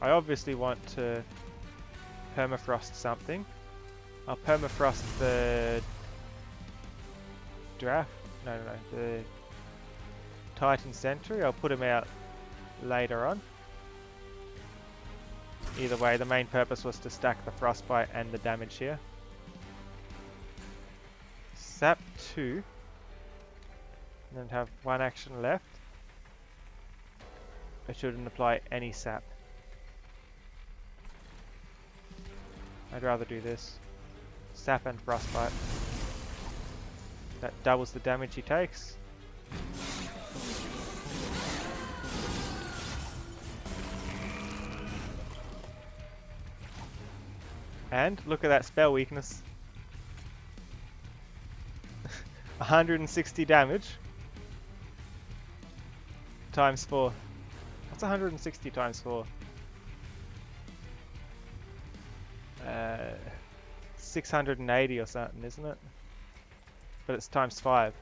I obviously want to permafrost something. I'll permafrost the the Titan Sentry. I'll put him out later on. Either way, the main purpose was to stack the Frostbite and the damage here. Sap 2. And then have 1 action left. I shouldn't apply any sap. I'd rather do this. Sap and Frostbite. That doubles the damage he takes. And look at that spell weakness. 160 damage. Times 4. What's 160 times 4? 680 or something, isn't it? But it's times 5.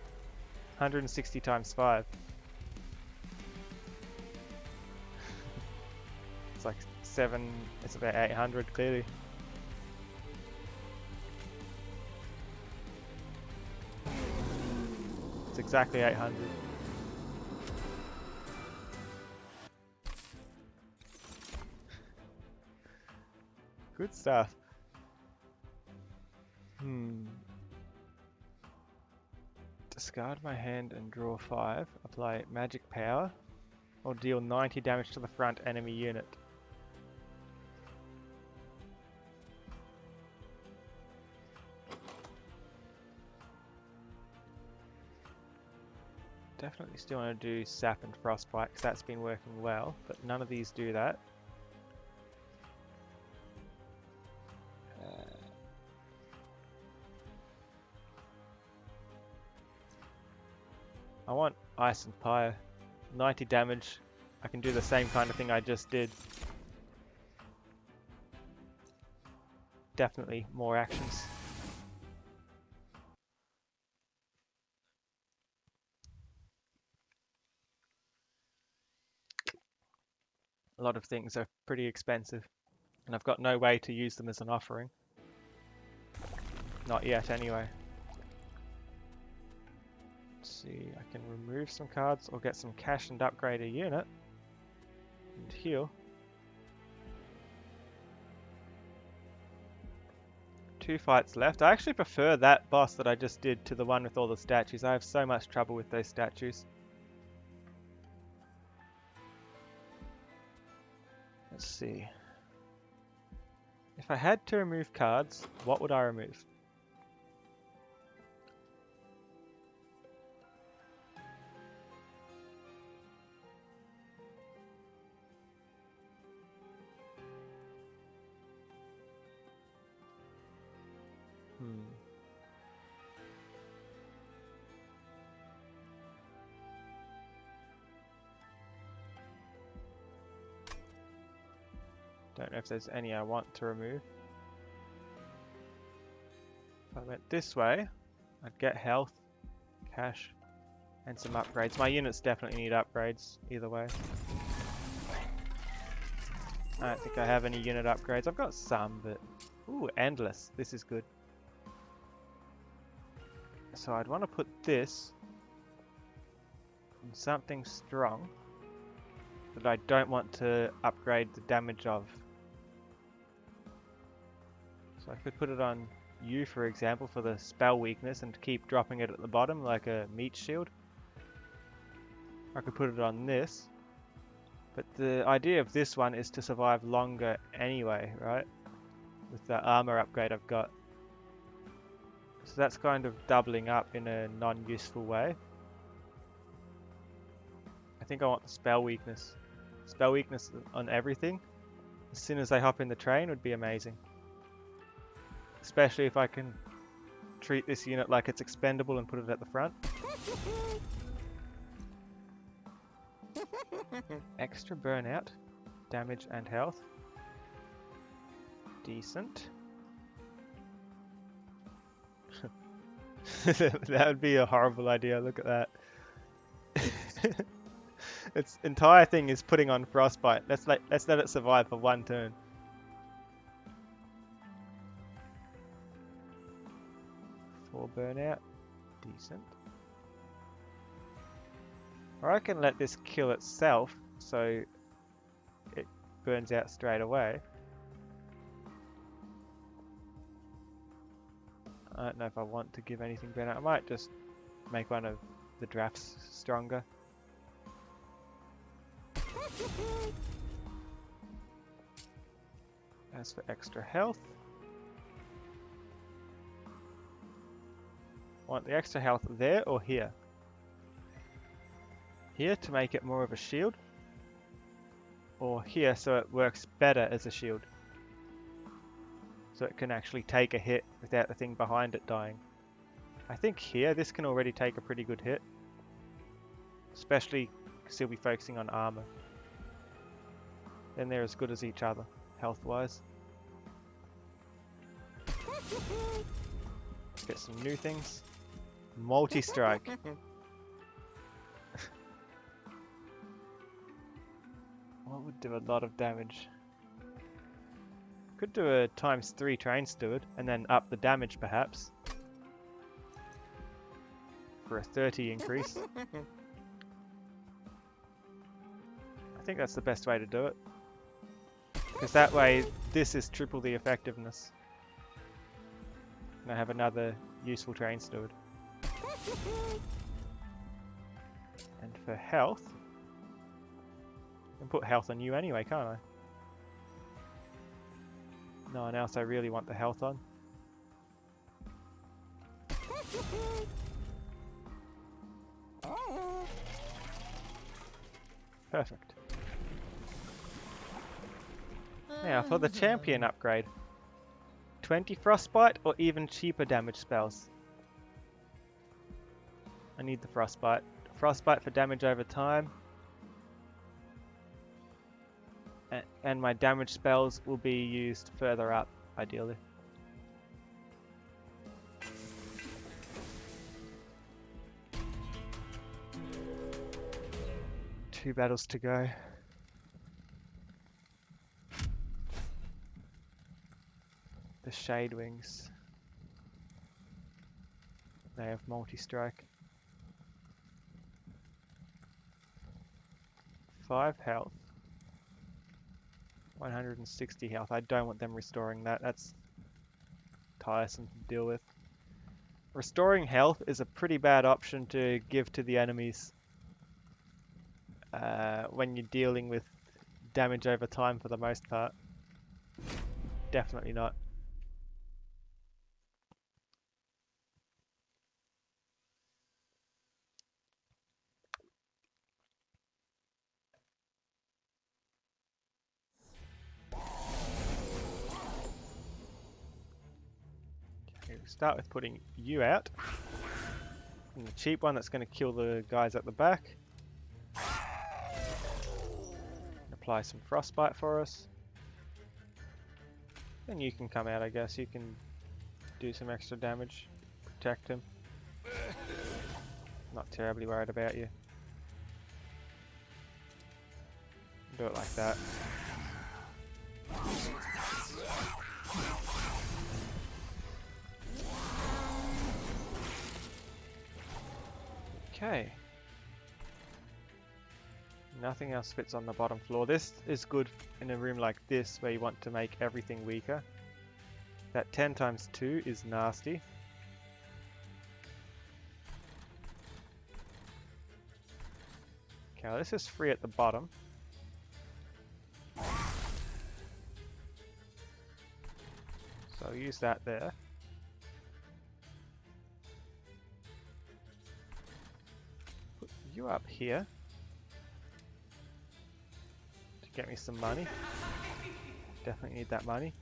160 times 5. It's like 7, it's about 800 clearly. It's exactly 800. Good stuff. Discard my hand and draw 5. Apply magic power. Or deal 90 damage to the front enemy unit. Definitely still want to do sap and frostbite because that's been working well, but none of these do that. I want ice and fire. 90 damage. I can do the same kind of thing I just did. Definitely more actions. A lot of things are pretty expensive, and I've got no way to use them as an offering. Not yet, anyway. Let's see, I can remove some cards or get some cash and upgrade a unit and heal. 2 fights left. I actually prefer that boss that I just did to the one with all the statues. I have so much trouble with those statues. Let's see. If I had to remove cards, what would I remove? Don't know if there's any I want to remove. If I went this way, I'd get health, cash, and some upgrades. My units definitely need upgrades, either way. I don't think I have any unit upgrades. I've got some, but... Ooh, endless. This is good. So I'd want to put this in something strong that I don't want to upgrade the damage of. So I could put it on you, for example, for the spell weakness and keep dropping it at the bottom like a meat shield. I could put it on this. But the idea of this one is to survive longer anyway, right? With the armor upgrade I've got. So that's kind of doubling up in a non-useful way. I think I want the spell weakness. Spell weakness on everything. As soon as they hop in the train would be amazing. Especially if I can treat this unit like it's expendable and put it at the front. Extra burnout, damage and health. Decent. That would be a horrible idea, look at that. Its entire thing is putting on frostbite. Let's let it survive for 1 turn. For burnout, decent. Or I can let this kill itself so it burns out straight away. I don't know if I want to give anything burnout. I might just make one of the drafts stronger. As for extra health, want the extra health there or here? Here to make it more of a shield, or here so it works better as a shield, so it can actually take a hit without the thing behind it dying. I think here this can already take a pretty good hit, especially because he'll be focusing on armor. Then they're as good as each other, health-wise. Let's get some new things. Multi-strike. What would do a lot of damage? Could do a ×3 train steward and then up the damage perhaps. For a 30 increase. I think that's the best way to do it. Because that way, this is triple the effectiveness. And I have another useful train steward. And for health, I can put health on you anyway, can't I? No one else I really want the health on. Perfect. Now for the champion upgrade. 20 frostbite or even cheaper damage spells. I need the frostbite. Frostbite for damage over time. And my damage spells will be used further up, ideally. Two battles to go. The Shade Wings. They have multi-strike. 5 health. 160 health. I don't want them restoring that. That's tiresome to deal with. Restoring health is a pretty bad option to give to the enemies when you're dealing with damage over time for the most part. Definitely not. Okay, we start with putting you out. And the cheap one that's going to kill the guys at the back. Apply some frostbite for us. Then you can come out, I guess. You can do some extra damage. Protect him. Not terribly worried about you. Do it like that. Okay. Nothing else fits on the bottom floor. This is good in a room like this where you want to make everything weaker. That 10 times 2 is nasty. Okay, well, this is free at the bottom. So I'll use that there. Put you up here. Get me some money. Definitely need that money.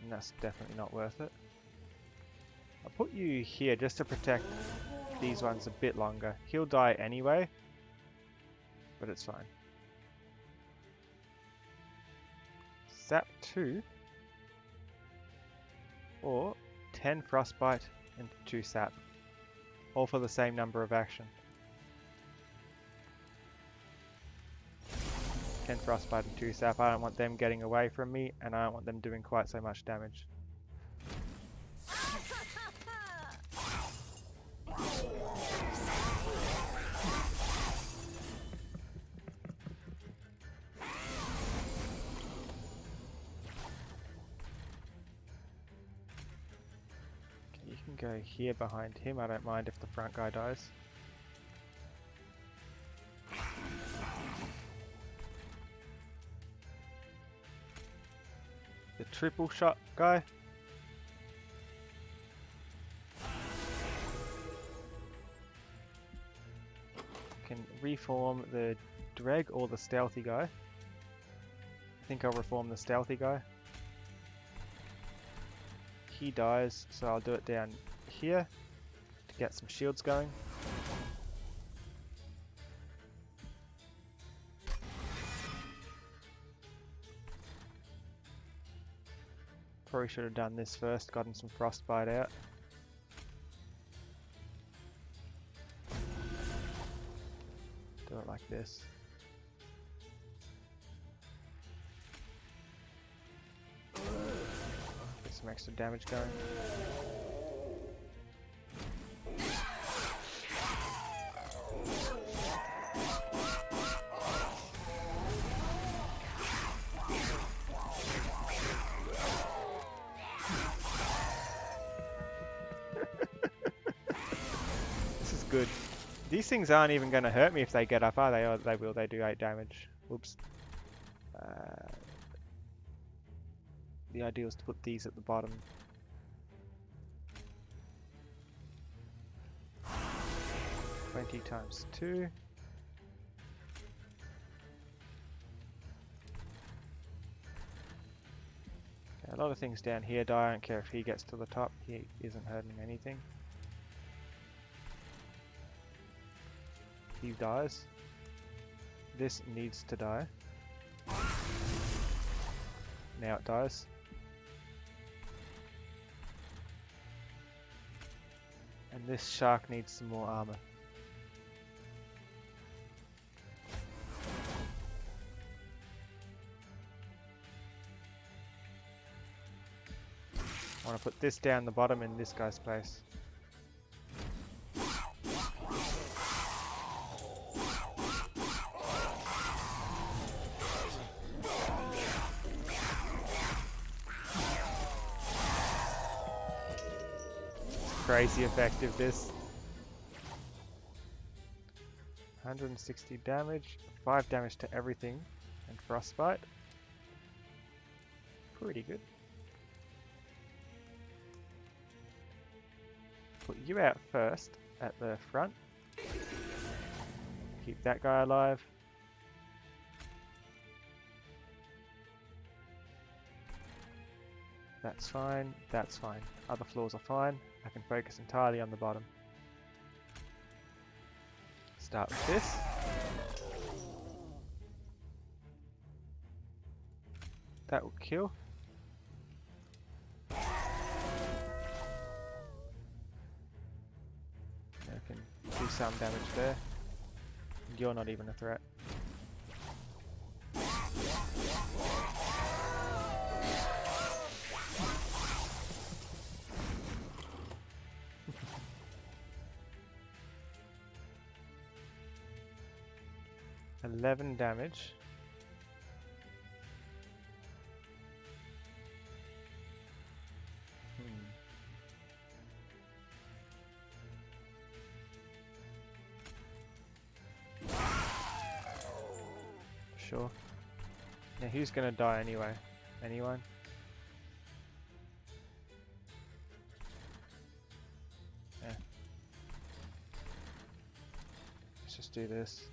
And that's definitely not worth it. I'll put you here just to protect these ones a bit longer. He'll die anyway, but it's fine. Sap 2 or 10 frostbite and 2 sap. All for the same number of action. 10 frostbite and 2 sap. I don't want them getting away from me, and I don't want them doing quite so much damage. Okay, you can go here behind him. I don't mind if the front guy dies. The triple shot guy. Can reform the Dreg or the stealthy guy. I think I'll reform the stealthy guy. He dies, so I'll do it down here to get some shields going. Probably should have done this first, gotten some frostbite out. Do it like this. Get some extra damage going. Good. These things aren't even going to hurt me if they get up, are they? Oh, they will. They do 8 damage. Whoops. The idea was to put these at the bottom. 20 times 2. A lot of things down here die. I don't care if he gets to the top. He isn't hurting anything. He dies. This needs to die. Now it dies. And this shark needs some more armor. I want to put this down the bottom in this guy's place. Crazy effective this. 160 damage, 5 damage to everything, and frostbite. Pretty good. Put you out first at the front. Keep that guy alive. That's fine, that's fine. Other floors are fine. I can focus entirely on the bottom. Start with this. That will kill. I can do some damage there. You're not even a threat. $11 damage. Sure. Now who's gonna die anyway? Anyone? Yeah. Let's just do this.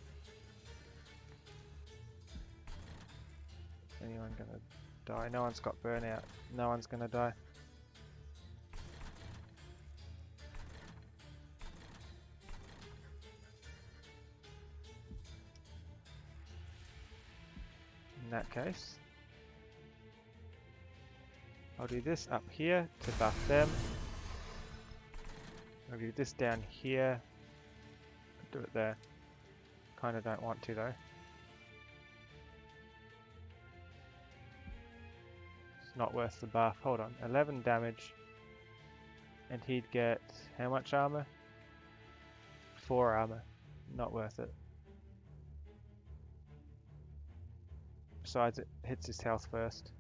Anyone gonna die? No one's got burnout. No one's gonna die. In that case, I'll do this up here to buff them. I'll do this down here. Do it there. Kinda don't want to though. It's not worth the buff. Hold on. 11 damage. And he'd get how much armor? 4 armor. Not worth it. Besides, it hits his health first.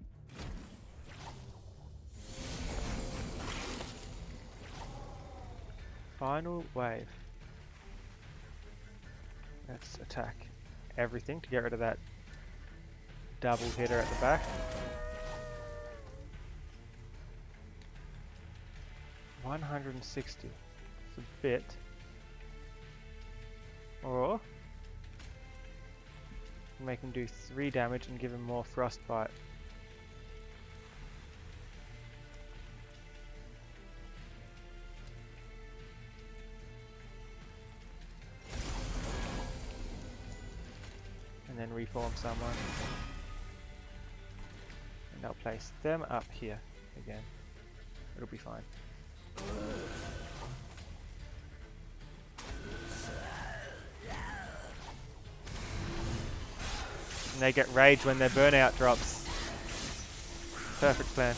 Final wave. Let's attack everything to get rid of that double hitter at the back. $160. It's a bit. Or make him do 3 damage and give him more frostbite. And then reform someone. And I'll place them up here again. It'll be fine. And they get rage when their burnout drops. Perfect plan.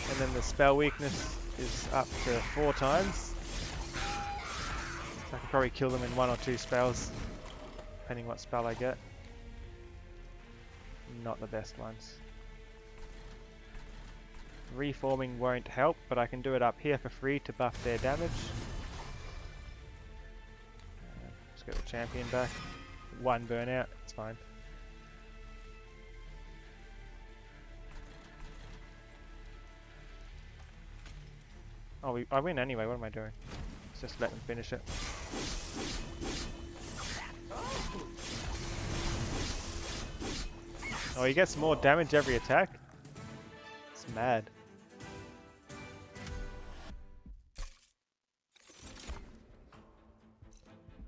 And then the spell weakness is up to 4 times. So I can probably kill them in 1 or 2 spells, depending what spell I get. Not the best ones. Reforming won't help, but I can do it up here for free to buff their damage. Let's get the champion back. 1 burnout, it's fine. Oh, I win anyway, what am I doing? Let's just let them finish it. Oh, he gets more damage every attack? It's mad.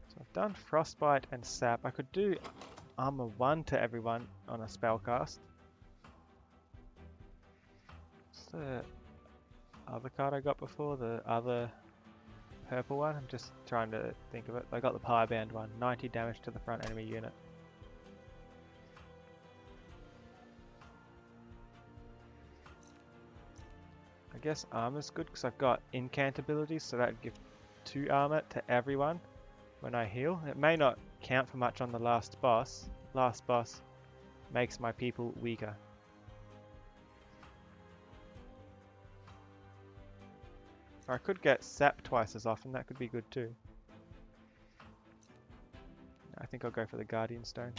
So I've done Frostbite and Sap. I could do Armor 1 to everyone on a spellcast. What's the other card I got before? The other purple one? I'm just trying to think of it. I got the Pyre Band one. 90 damage to the front enemy unit. I guess armor's good because I've got incant abilities, so that would give 2 armor to everyone when I heal. It may not count for much on the last boss. Last boss makes my people weaker. Or I could get Sap twice as often, that could be good too. I think I'll go for the Guardian Stone.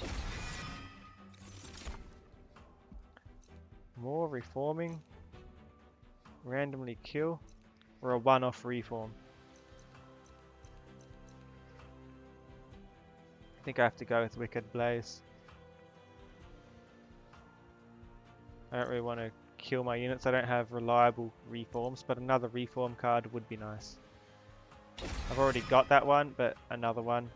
More reforming. Randomly kill. Or a one-off reform. I think I have to go with Wicked Blaze. I don't really want to kill my units. I don't have reliable reforms, but another reform card would be nice. I've already got that one, but another one,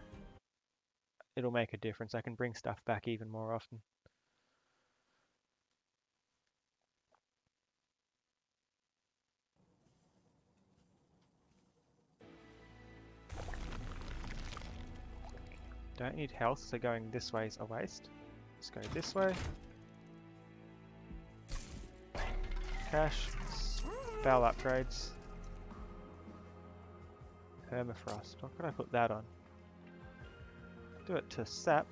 it'll make a difference. I can bring stuff back even more often. Don't need health, so going this way is a waste. Let's go this way. Cash, spell upgrades. Permafrost. What could I put that on? Do it to Sap.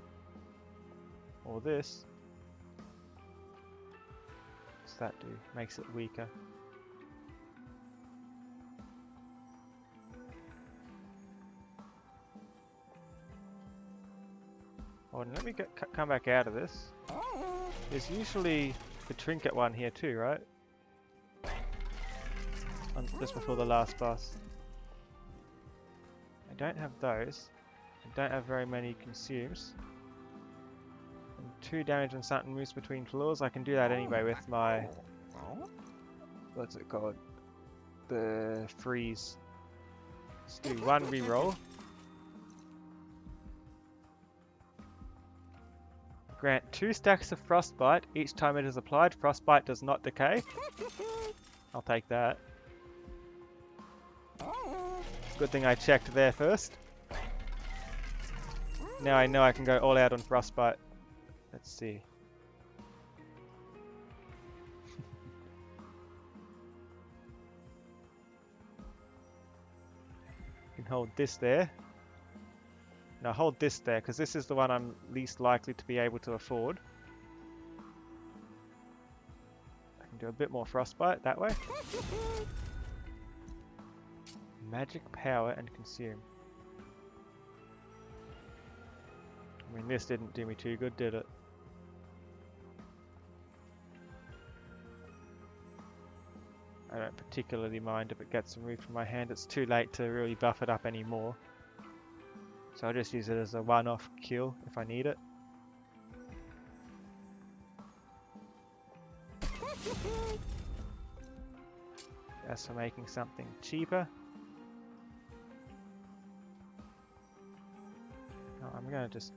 Or this. What's that do? Makes it weaker. Hold on, let me come back out of this. There's usually the trinket one here too, right? Just before the last boss. I don't have those. I don't have very many consumes. And 2 damage when something moves between floors. I can do that anyway with my... What's it called? The freeze. Let's do 1 reroll. Grant 2 stacks of Frostbite. Each time it is applied, Frostbite does not decay. I'll take that. Good thing I checked there first. Now I know I can go all out on Frostbite. Let's see. You can hold this there. Now hold this there, because this is the one I'm least likely to be able to afford. I can do a bit more Frostbite that way. Magic power and consume. I mean, this didn't do me too good, did it? I don't particularly mind if it gets removed from my hand. It's too late to really buff it up anymore. So I'll just use it as a one-off kill if I need it. As for making something cheaper. Oh, I'm going to just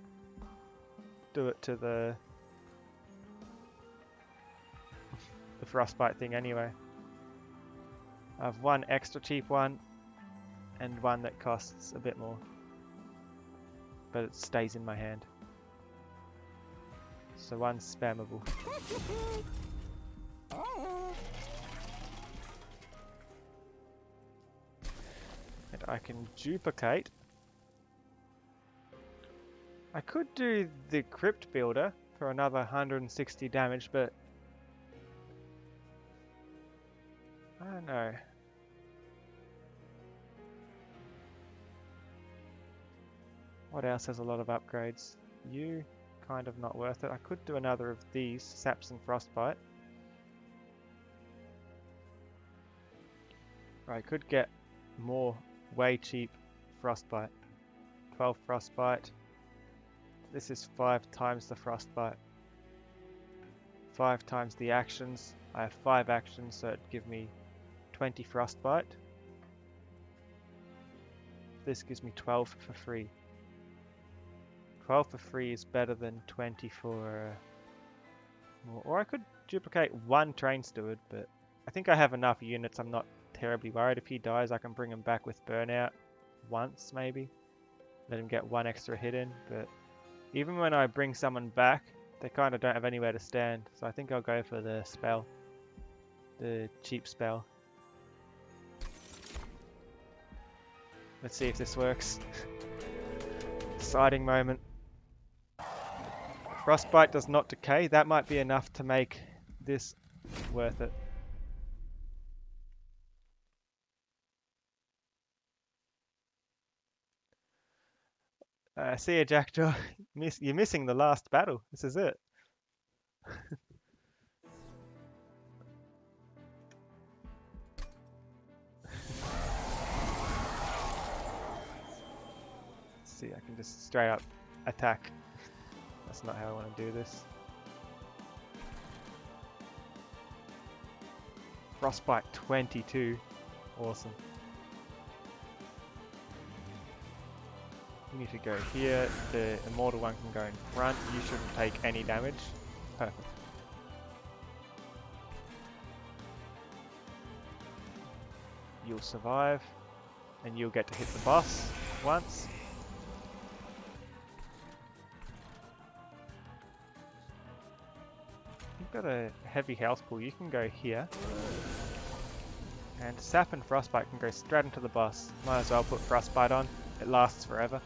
do it to the frostbite thing anyway. I have 1 extra cheap one and 1 that costs a bit more. But it stays in my hand. So 1's spammable. And I can duplicate. I could do the Crypt Builder for another 160 damage, but I don't know. What else has a lot of upgrades? You, kind of not worth it. I could do another of these, Saps and Frostbite. Or I could get more way cheap Frostbite. 12 Frostbite. This is 5 times the Frostbite. 5 times the actions. I have 5 actions, so it'd give me 20 frostbite. This gives me 12 for free. 12 for free is better than 20 for more. Or I could duplicate 1 train steward, but I think I have enough units. I'm not terribly worried. If he dies, I can bring him back with burnout once, maybe. Let him get 1 extra hit in, but even when I bring someone back, they kind of don't have anywhere to stand. So I think I'll go for the spell. The cheap spell. Let's see if this works. Exciting moment. Frostbite does not decay. That might be enough to make this worth it. See ya, Jackdaw. You're missing the last battle. This is it. See, I can just straight up attack. That's not how I want to do this. Frostbite 22. Awesome. You need to go here. The immortal one can go in front. You shouldn't take any damage. Perfect. You'll survive. And you'll get to hit the boss once. You've got a heavy health pool. You can go here. And Sap and Frostbite can go straight into the boss. Might as well put Frostbite on. It lasts forever.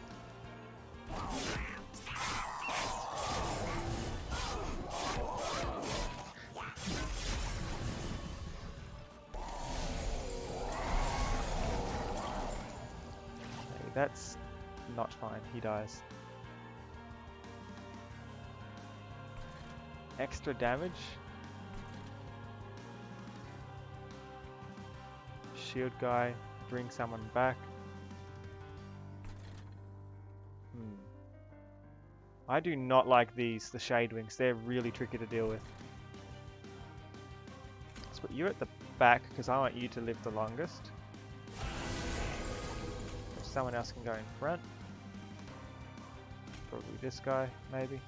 That's not fine. He dies. Extra damage. Shield guy, bring someone back. I do not like these, the Shade Wings. They're really tricky to deal with. Let's put you at the back because I want you to live the longest. If someone else can go in front. Probably this guy, maybe.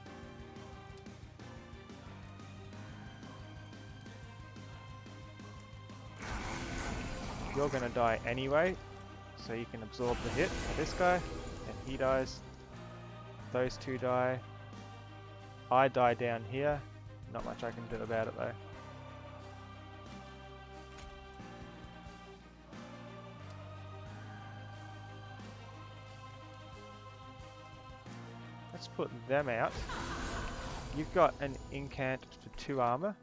You're gonna die anyway, so you can absorb the hit of this guy, and he dies. Those two die. I die down here. Not much I can do about it though. Let's put them out. You've got an incant for 2 armor.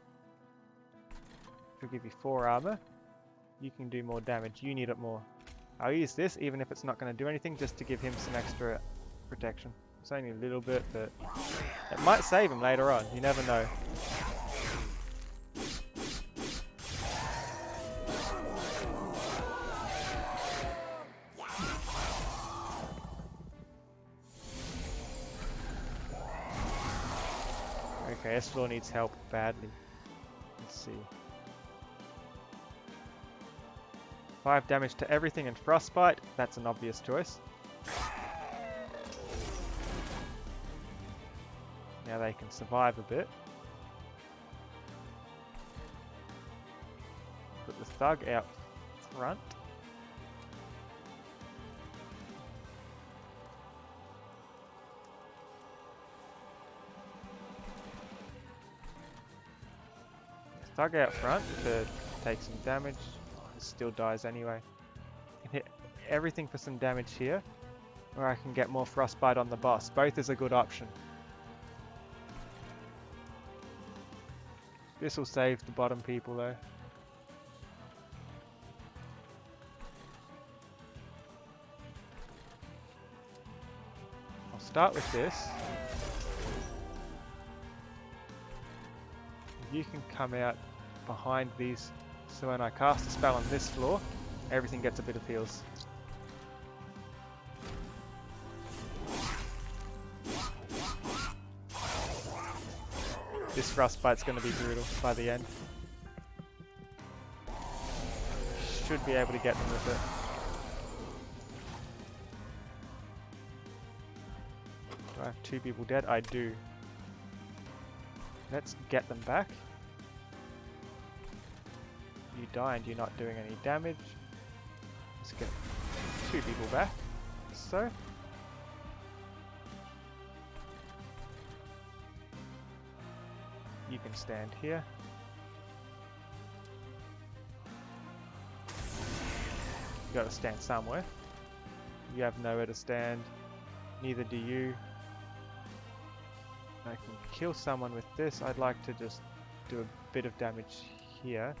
It'll give you 4 armor. You can do more damage. You need it more. I'll use this even if it's not going to do anything, just to give him some extra protection. It's only a little bit, but it might save him later on. You never know. Okay, Esflor needs help badly. Let's see. 5 damage to everything and Frostbite. That's an obvious choice. Now they can survive a bit. Put the Thug out front. Thug out front to take some damage. It still dies anyway. I can hit everything for some damage here, or I can get more Frostbite on the boss. Both is a good option. This will save the bottom people though. I'll start with this. You can come out behind these, so when I cast a spell on this floor, everything gets a bit of heals. This frostbite's going to be brutal by the end. Should be able to get them with it. Do I have 2 people dead? I do. Let's get them back. You die and you're not doing any damage. Let's get 2 people back. So. You can stand here. You gotta stand somewhere. You have nowhere to stand. Neither do you. I can kill someone with this. I'd like to just do a bit of damage here.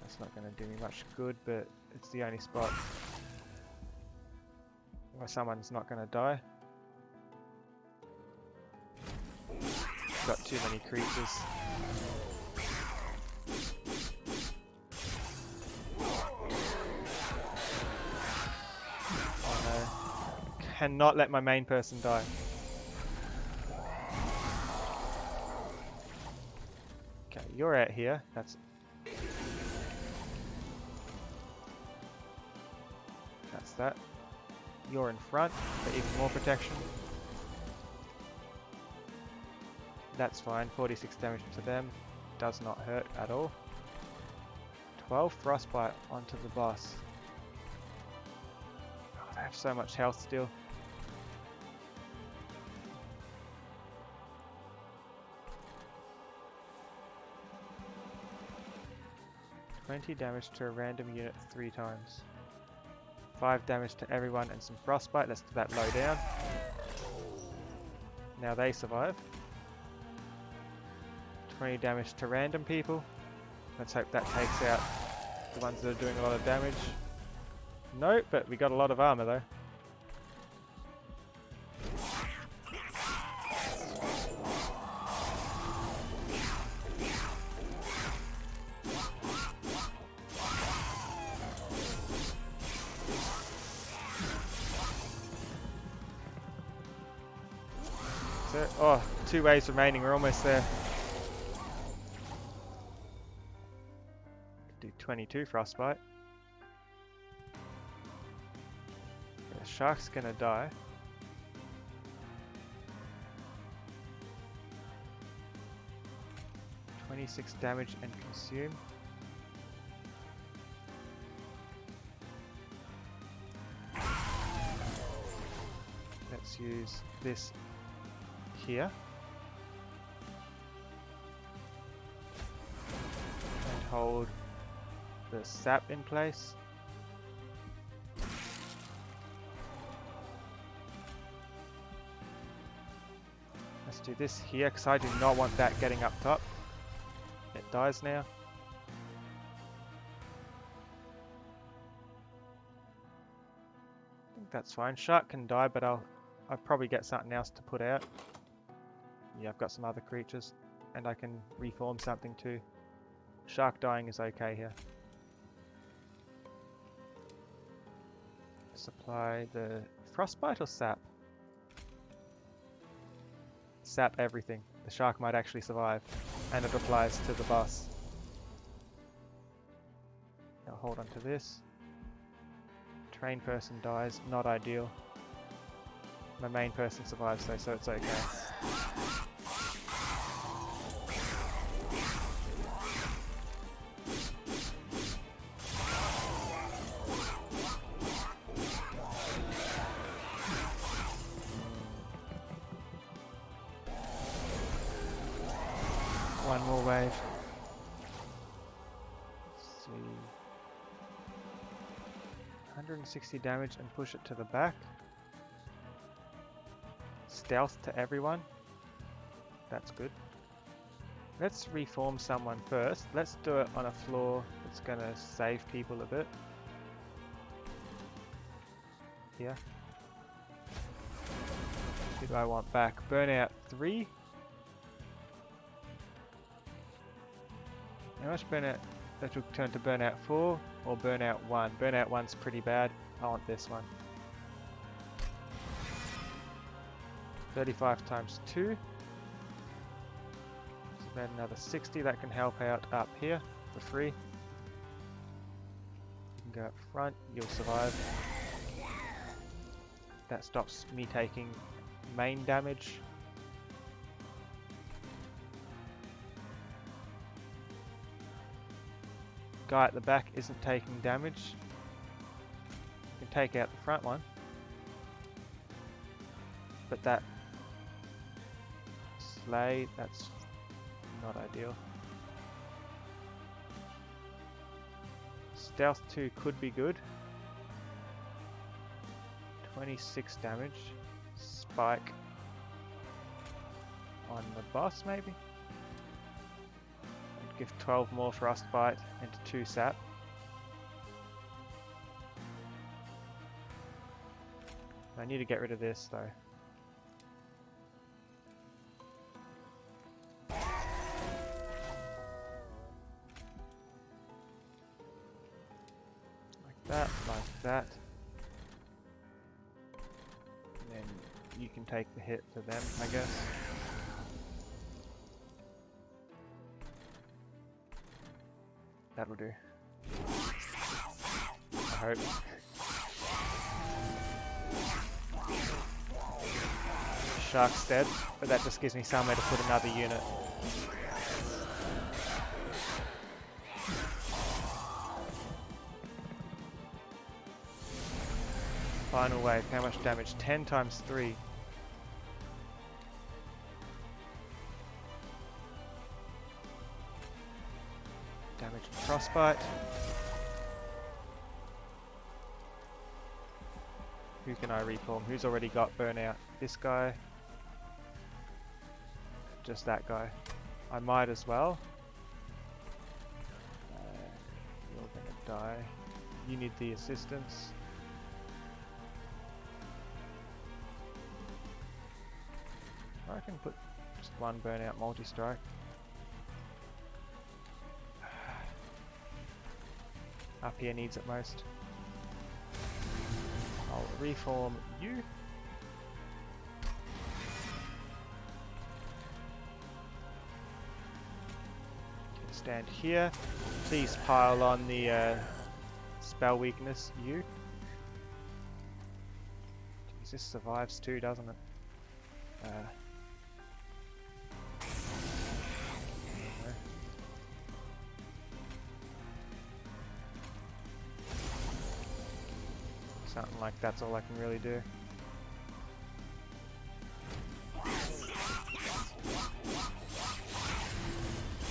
That's not going to do me much good, but it's the only spot where someone's not going to die. Got too many creatures. Oh no. Cannot let my main person die. Okay, you're out here. That's that. You're in front for even more protection. That's fine. 46 damage to them. Does not hurt at all. 12 frostbite onto the boss. Oh, they have so much health still. $20 damage to a random unit 3 times. 5 damage to everyone and some frostbite. Let's do that low down. Now they survive. 20 damage to random people. Let's hope that takes out the ones that are doing a lot of damage. No, but we got a lot of armor though. Oh, 2 waves remaining, we're almost there. Do 22 frostbite. The shark's gonna die. $26 damage and consume. Let's use this here and hold the sap in place. Let's do this here because I do not want that getting up top. It dies now. I think that's fine. Shark can die, but I'll probably get something else to put out. Yeah, I've got some other creatures, and I can reform something too. Shark dying is okay here. Supply the frostbite or sap? Sap everything. The shark might actually survive, and it applies to the boss. Now hold on to this. Trained person dies, not ideal. My main person survives though, so it's okay. One more wave. Let's see. 160 damage and push it to the back. Stealth to everyone. That's good. Let's reform someone first. Let's do it on a floor that's going to save people a bit. Here. Who do I want back? Burnout 3. How much burnout? That will turn to burnout 4 or burnout 1. Burnout 1's pretty bad. I want this one. 35 times 2. About another 60, that can help out up here for free. You can go up front, you'll survive. That stops me taking main damage. Guy at the back isn't taking damage. You can take out the front one. But that sleigh, that's not ideal. Stealth 2 could be good. 26 damage. Spike on the boss maybe. And give 12 more frostbite into 2 sap. I need to get rid of this though. Like that. And then you can take the hit for them, I guess. That'll do. I hope. Shark's dead, but that just gives me somewhere to put another unit. Final wave, how much damage? 10 times 3. Damage and frostbite. Who can I reform? Who's already got burnout? This guy. Just that guy. I might as well. You're gonna die. You need the assistance. I can put just one burnout multi-strike. Up here needs it most. I'll reform you. Can stand here. Please pile on the spell weakness, you. Jeez, this survives too, doesn't it? Something like that's all I can really do.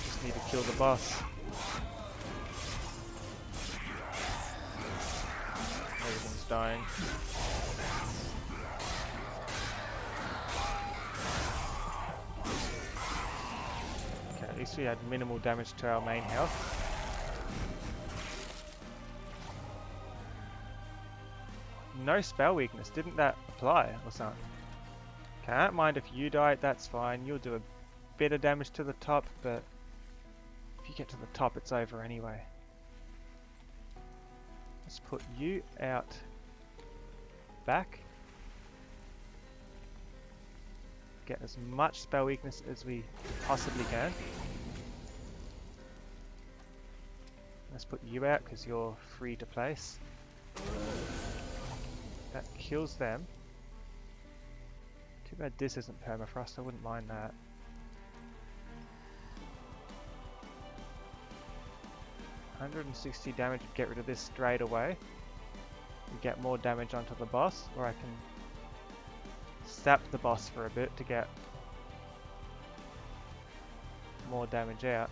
Just need to kill the boss. Everything's dying. Okay, at least we had minimal damage to our main health. No spell weakness, didn't that apply or something? Okay, I don't mind if you die, that's fine. You'll do a bit of damage to the top, but if you get to the top, it's over anyway. Let's put you out back. Get as much spell weakness as we possibly can. Let's put you out because you're free to place. That kills them. Too bad this isn't permafrost, I wouldn't mind that. $160 damage, get rid of this straight away. And get more damage onto the boss, or I can sap the boss for a bit to get more damage out.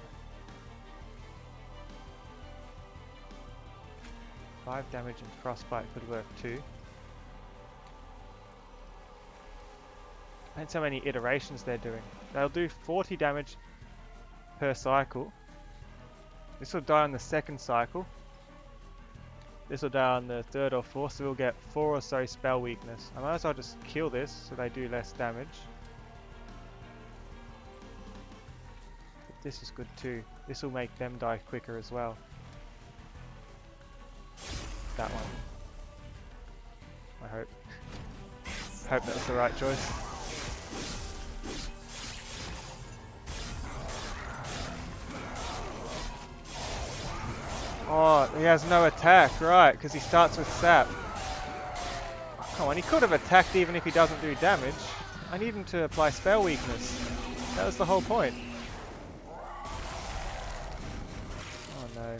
5 damage and frostbite could work too. And so many iterations they're doing. They'll do 40 damage per cycle. This will die on the second cycle. This will die on the third or fourth, so we'll get 4 or so spell weakness. I might as well just kill this so they do less damage. But this is good too. This will make them die quicker as well. That one. I hope. Hope that was the right choice. Oh, he has no attack, right, because he starts with sap. Oh, come on, he could have attacked even if he doesn't do damage. I need him to apply spell weakness. That was the whole point. Oh no.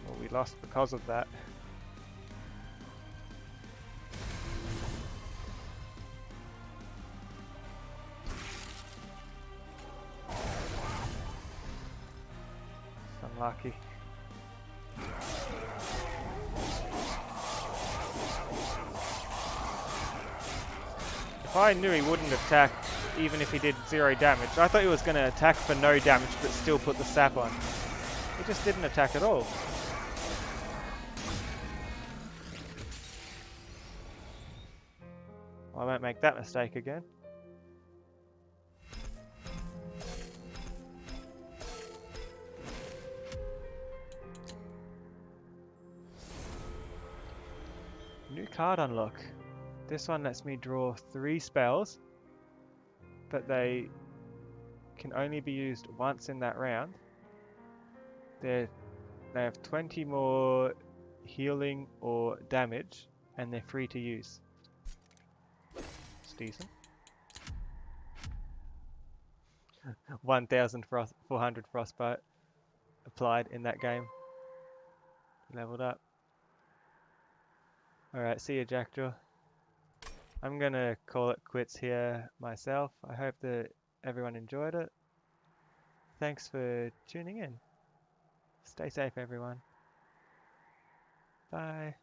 Well, we lost because of that. It's unlucky. If I knew he wouldn't attack even if he did 0 damage, I thought he was going to attack for no damage but still put the sap on. He just didn't attack at all. I won't make that mistake again. New card unlock. This one lets me draw 3 spells, but they can only be used once in that round. They have 20 more healing or damage, and they're free to use. It's decent. 1,400 frostbite applied in that game. Leveled up. Alright, see you, Jackdaw. I'm gonna call it quits here myself. I hope that everyone enjoyed it. Thanks for tuning in. Stay safe, everyone. Bye.